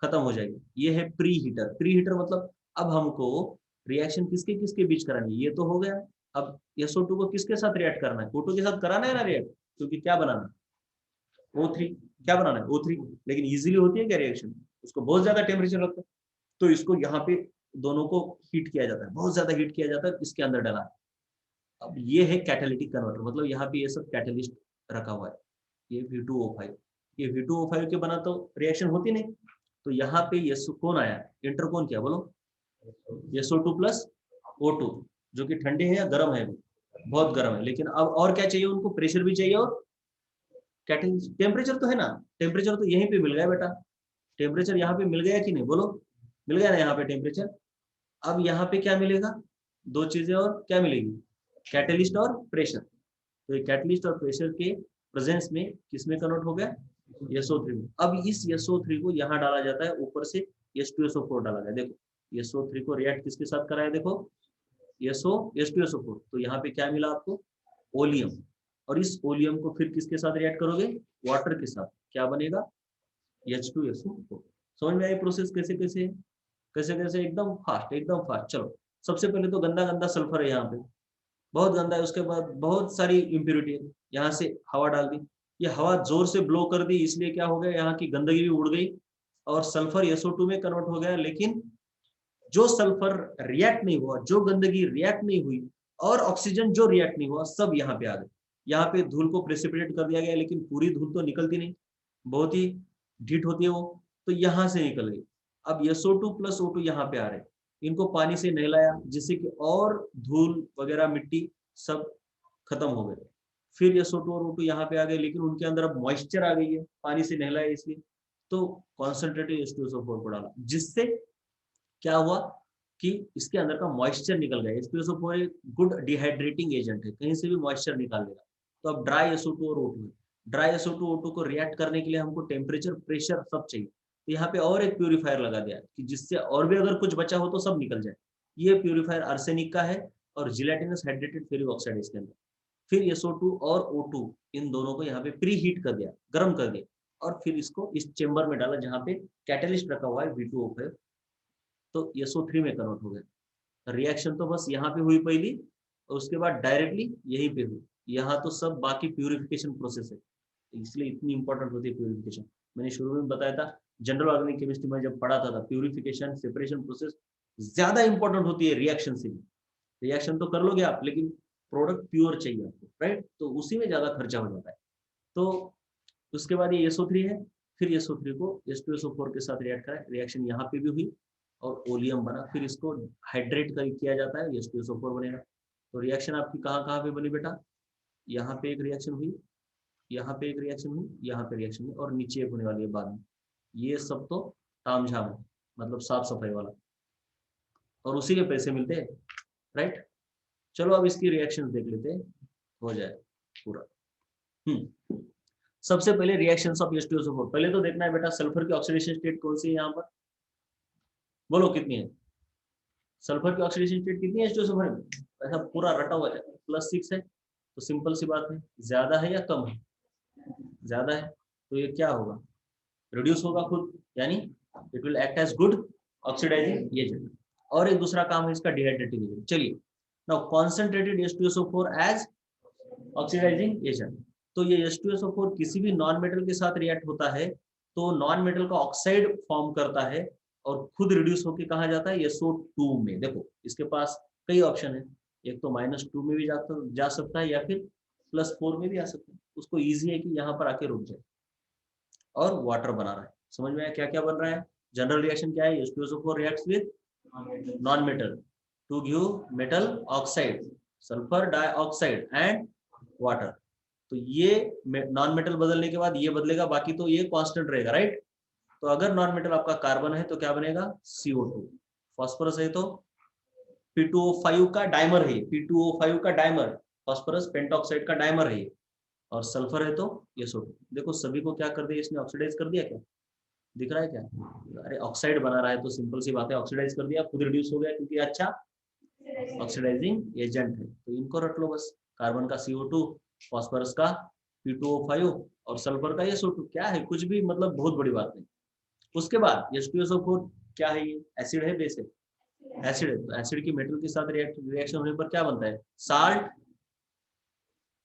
खत्म हो जाएगी। ये है प्री हीटर। प्री हीटर मतलब अब हमको रिएक्शन किसके किसके बीच करानी है, ये तो हो गया। अब SO2 को किसके साथ रिएक्ट करना है, O2 के साथ कराना है ना रिएक्ट, क्योंकि क्या बनाना है O3, क्या बनाना है O3। लेकिन इजीली होती है क्या रिएक्शन, उसको बहुत ज्यादा टेम्परेचर लगता है, तो इसको यहाँ पे दोनों को हीट किया जाता है, बहुत ज्यादा हीट किया जाता है, इसके अंदर डाला। अब ये है कैटालिटिक कन्वर्टर, मतलब यहाँ पे ये सब कैटलिस्ट रखा हुआ है। ये V2O5, ये V2O5 के बना तो रिएक्शन होती नहीं, तो यहाँ पे ये कौन आया, इंटर कौन किया बोलो, SO2 प्लस O2, जो कि ठंडे है या गर्म है, बहुत गर्म है। लेकिन अब और क्या चाहिए उनको, प्रेशर भी चाहिए और कैटलिस्ट, टेम्परेचर तो है ना, टेम्परेचर तो यहीं पे मिल गया बेटा, टेम्परेचर यहाँ पे मिल गया कि नहीं बोलो, मिल गया ना यहाँ पे टेम्परेचर। अब यहाँ पे क्या मिलेगा, दो चीजें और क्या मिलेगी, कैटलिस्ट और प्रेशर। तो ये कैटलिस्ट और प्रेशर के प्रेजेंस में किसमें कन्वर्ट हो गया, SO3 में। अब इस SO3 को यहाँ डाला जाता है, ऊपर से H2SO4 डाला गया। देखो SO3 को रिएक्ट किसके साथ कराया, देखो H2SO4, तो यहाँ पे क्या मिला आपको, ओलियम। और इस ओलियम को फिर किसके साथ रिएक्ट करोगे, वाटर के साथ, क्या बनेगा H2SO4। समझ में आई प्रोसेस कैसे कैसे कैसे कैसे, एकदम फास्ट एकदम फास्ट। चलो सबसे पहले तो गंदा गंदा सल्फर है यहाँ पे, बहुत गंदा है, उसके बाद बहुत सारी इम्प्योरिटी है, यहाँ से हवा डाल दी, ये हवा जोर से ब्लो कर दी, इसलिए क्या हो गया, यहाँ की गंदगी भी उड़ गई और सल्फर SO2 में कन्वर्ट हो गया। लेकिन जो सल्फर रिएक्ट नहीं हुआ, जो गंदगी रिएक्ट नहीं हुई और ऑक्सीजन जो रिएक्ट नहीं हुआ, सब यहाँ पे आ गए। यहाँ पे धूल को प्रेसिपिटेट कर दिया गया, लेकिन पूरी धूल तो निकलती नहीं, बहुत ही ढीठ होती है वो, तो यहाँ से निकल गई। अब SO2 प्लस O2 यहाँ पे आ रहे, इनको पानी से नहलाया, जिससे कि और धूल वगैरह मिट्टी सब खत्म हो गए। फिर SO2 और O2 यहाँ पे आ गए, लेकिन उनके अंदर अब मॉइस्चर आ गई है, पानी से नहलाया इसलिए, तो कॉन्सेंट्रेटेड H2SO4 को डाला, जिससे क्या हुआ कि इसके अंदर का मॉइस्चर निकल गया। H2SO4 एक गुड डिहाइड्रेटिंग एजेंट है, कहीं से भी मॉइस्चर निकाल देगा। तो अब ड्राई SO2 और O2 है, ड्राई SO2 O2 को रिएक्ट करने के लिए हमको टेम्परेचर प्रेशर सब चाहिए, तो यहाँ पे और एक प्यूरिफायर लगा दिया कि जिससे और भी अगर कुछ बचा हो तो सब निकल जाए। ये प्यूरिफायर आर्सेनिक का है और जिलेटिनस हाइड्रेटेड फेरिक ऑक्साइड है इसके अंदर। फिर SO2 और O2 इन दोनों को यहाँ पे प्री हीट कर दिया, गर्म कर दिया, और फिर इसको इस चेम्बर में डाला जहाँ पे कैटलिस्ट रखा हुआ है V2O5, तो SO3 में कन्वर्ट हो गया। रिएक्शन तो बस यहाँ पे हुई पहली, और उसके बाद डायरेक्टली यहीं पे हुई। यहाँ तो सब बाकी प्यूरिफिकेशन प्रोसेस है, इसलिए इतनी इंपॉर्टेंट होती है प्यूरिफिकेशन। मैंने शुरू में बताया था, जनरल ऑर्गेनिक केमिस्ट्री में जब पढ़ा था प्यूरिफिकेशन सेपरेशन प्रोसेस ज्यादा इंपॉर्टेंट होती है रिएक्शन से भी। रिएक्शन तो कर लोगे आप, लेकिन प्रोडक्ट प्योर चाहिए आपको, राइट, तो उसी में ज्यादा खर्चा हो जाता है। तो उसके बाद ये SO3 है, फिर SO3 को H2SO4 के साथ रिएक्ट करा, रिएक्शन यहाँ पे भी हुई और ओलियम बना, फिर इसको हाइड्रेट किया जाता है, H2SO4 बनेगा। तो रिएक्शन आपकी कहाँ कहाँ पे बनी बेटा, यहाँ पे एक रिएक्शन हुई, यहाँ पे एक रिएक्शन हुई, यहाँ पे रिएक्शन हुई, और नीचे एक होने वाली है बाद में। ये सब तो तामझाम है, मतलब साफ सफाई वाला, और उसी के पैसे मिलते हैं, राइट। चलो अब इसकी रिएक्शन देख लेते हैं, हो जाए पूरा। सबसे पहले रिएक्शंस ऑफ H2SO4, पहले तो देखना है बेटा सल्फर की ऑक्सीडेशन स्टेट कौन सी है यहाँ पर, बोलो कितनी है, सल्फर की ऑक्सीडेशन स्टेट कितनी है H2SO4 में, ऐसा पूरा रटा हुआ है, +6 है, तो सिंपल सी बात है, ज्यादा है या कम है, ज्यादा है, तो ये क्या होगा, रिड्यूस होगा खुद, यानी it will act as good oxidising agent. और एक दूसरा काम है इसका डिहाइड्रेटिंग एजेंट। चलिए now concentrated H2SO4 as oxidising agent. तो ये H2SO4 किसी भी नॉन मेटल के साथ रिएक्ट होता है तो नॉन मेटल का ऑक्साइड फॉर्म करता है और खुद रिड्यूस होकर कहाँ जाता है, SO2 में। देखो इसके पास कई ऑप्शन है, एक तो -2 में भी जा सकता है, या फिर +4 में भी आ सकता है। उसको ईजी है कि यहाँ पर आके रुक जाए, और वाटर बना रहा है। समझ में आया क्या क्या बन रहा है, जनरल रिएक्शन क्या है, H2SO4 reacts with non metal to give metal oxide, sulphur dioxide and water. तो ये नॉन मेटल बदलने के बाद ये बदलेगा, बाकी तो ये कांस्टेंट रहेगा, राइट। तो अगर नॉन मेटल आपका कार्बन है तो क्या बनेगा, CO2, फास्फोरस है तो P2O5 का डाइमर है, P2O5 का डाइमर, फास्फोरस पेंटॉक्साइड का डाइमर है, और सल्फर है तो SO2। देखो सभी को क्या कर दिया इसने, ऑक्सीडाइज कर दिया क्या, दिख रहा है क्या? अरे ऑक्साइड बना रहा है तो सिंपल सी बात है, ऑक्सीडाइज कर दिया, खुद रिड्यूस हो गया, क्योंकि अच्छा ऑक्सीडाइजिंग एजेंट है। तो इनको रख लो बस, कार्बन का CO2, फास्फोरस का P2O5 और सल्फर का SO2। क्या है, कुछ भी मतलब बहुत बड़ी बात नहीं। उसके बाद H2SO4 क्या है, ये एसिड है बेस है? एसिड है। तो एसिड की मेटल के साथ रिएक्शन होने पर क्या बनता है, साल्ट,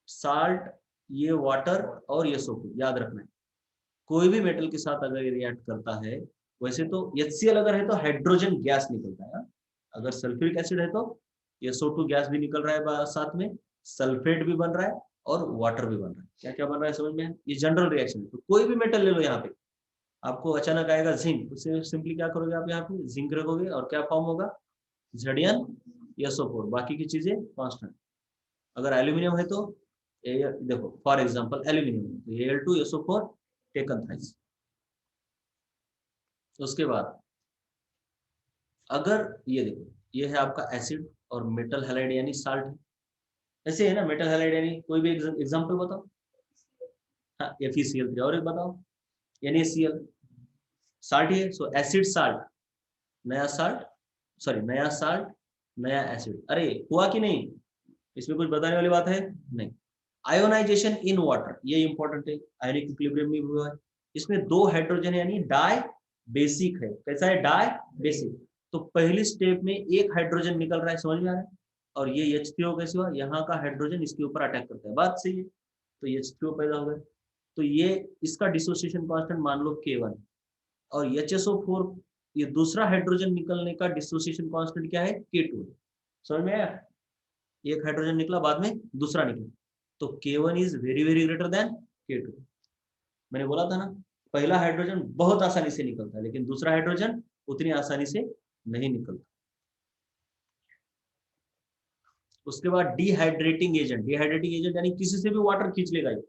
साल्ट, ये वाटर और SO2, याद रखना है। कोई भी मेटल के साथ अगर ये रिएक्ट करता है, वैसे तो HCl अगर है तो हाइड्रोजन गैस निकलता है, अगर सल्फ्यूरिक एसिड है तो SO2 गैस भी निकल रहा है साथ में, सल्फेट भी बन रहा है और वाटर भी बन रहा है। क्या क्या बन रहा है समझ में? ये जनरल रिएक्शन है। तो कोई भी मेटल ले लो, यहाँ पे आपको अचानक आएगा जिंक, उससे सिंपली क्या करोगे आप, यहाँ पे जिंक रखोगे और क्या फॉर्म होगा, Zn SO4, बाकी की चीजें कांस्टेंट। अगर एल्यूमिनियम है तो देखो फॉर एग्जांपल एल्यूमिनियम, तो Al2SO4 टेकन थ्राइस। उसके बाद अगर ये देखो, ये है आपका एसिड और मेटल हैलाइड यानी साल्ट है, ऐसे है ना, मेटल हैलाइड यानी कोई भी एग्जांपल बताओ। हाँ, FeCl3, और एक बताओ, NaCl, साल्ट ही है, सो एसिड साल्ट, नया साल्ट, सॉरी नया साल्ट, नया एसिड। अरे हुआ कि नहीं, इसमें कुछ बताने वाली बात है नहीं। आयोनाइजेशन इन वाटर, ये इंपॉर्टेंट है, आयोनिक इक्विलिब्रियम में हुआ है। इसमें 2 हाइड्रोजन यानी डाई बेसिक है। कैसा है, डाई बेसिक। तो पहली स्टेप में एक हाइड्रोजन निकल रहा है, समझ में आ रहा है, और ये H3O कैसे हुआ, यहाँ का हाइड्रोजन इसके ऊपर अटैक करता है, बात सही है, तो H3O पैदा हो गया। तो ये इसका डिसोसिएशन कांस्टेंट मान लो K1, और HSO4 ये दूसरा हाइड्रोजन निकलने का डिसोसिएशन कांस्टेंट क्या है, K2। समझ में आया, एक हाइड्रोजन निकला, बाद में दूसरा निकला, तो K1 is very very greater than K2। मैंने बोला था ना, पहला हाइड्रोजन बहुत आसानी से निकलता है, लेकिन दूसरा हाइड्रोजन उतनी आसानी से नहीं निकलता। उसके बाद डिहाइड्रेटिंग एजेंट, डिहाइड्रेटिंग एजेंट यानी किसी से भी वाटर खींच लेगा ये।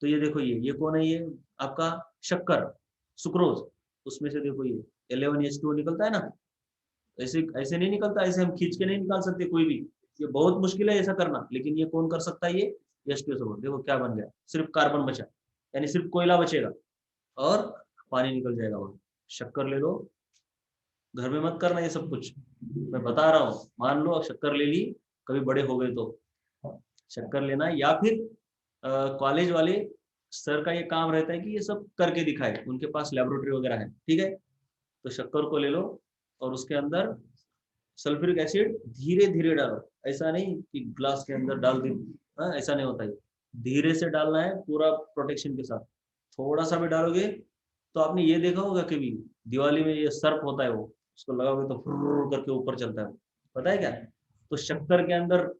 तो ये देखो, ये कौन है, ये आपका शक्कर, सुक्रोज, उसमें से देखो ये 11H2O निकलता है ना, ऐसे ऐसे नहीं निकलता, ऐसे हम खींच के नहीं निकाल सकते कोई भी, ये बहुत मुश्किल है ऐसा करना, लेकिन ये कौन कर सकता है, ये H2SO4। देखो क्या बन गया, सिर्फ कार्बन बचा, यानी सिर्फ कोयला बचेगा और पानी निकल जाएगा वहां। शक्कर ले लो, घर में मत करना ये सब कुछ, मैं बता रहा हूँ, मान लो शक्कर ले ली, कभी बड़े हो गए तो शक्कर लेना, या फिर कॉलेज वाले सर का ये काम रहता है कि ये सब करके दिखाए, उनके पास लेबोरेटरी वगैरह है, ठीक है। तो शक्कर को ले लो और उसके अंदर सल्फ्यूरिक एसिड धीरे धीरे डालो, ऐसा नहीं कि ग्लास के अंदर डाल दी, ऐसा नहीं होता है, धीरे से डालना है पूरा प्रोटेक्शन के साथ। थोड़ा सा भी डालोगे तो आपने ये देखा होगा कभी, दिवाली में ये सर्प होता है, वो उसको लगाओगे तो फुर्र करके ऊपर चलता है, पता है क्या? तो शक्कर के अंदर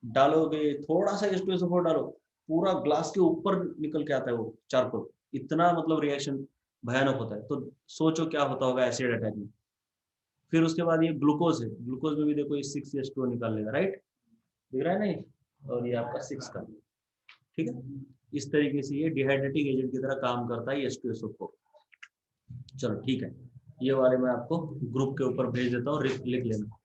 डालोगे, थोड़ा सा H2SO4 डालो, पूरा ग्लास के ऊपर निकल के आता है वो चारकोल, इतना मतलब रिएक्शन भयानक होता है। तो सोचो क्या होता होगा एसिड अटैक में। फिर उसके बाद ये ग्लूकोज है, ग्लूकोज में भी देखो ये 6H2O निकाल लेगा, राइट, दिख रहा है नहीं, और ये आपका 6 का, ठीक है। इस तरीके से ये डिहाइड्रेटिंग एजेंट की तरह काम करता है H2SO4। चलो ठीक है, ये वाले मैं आपको ग्रुप के ऊपर भेज देता हूँ, लिख लेना।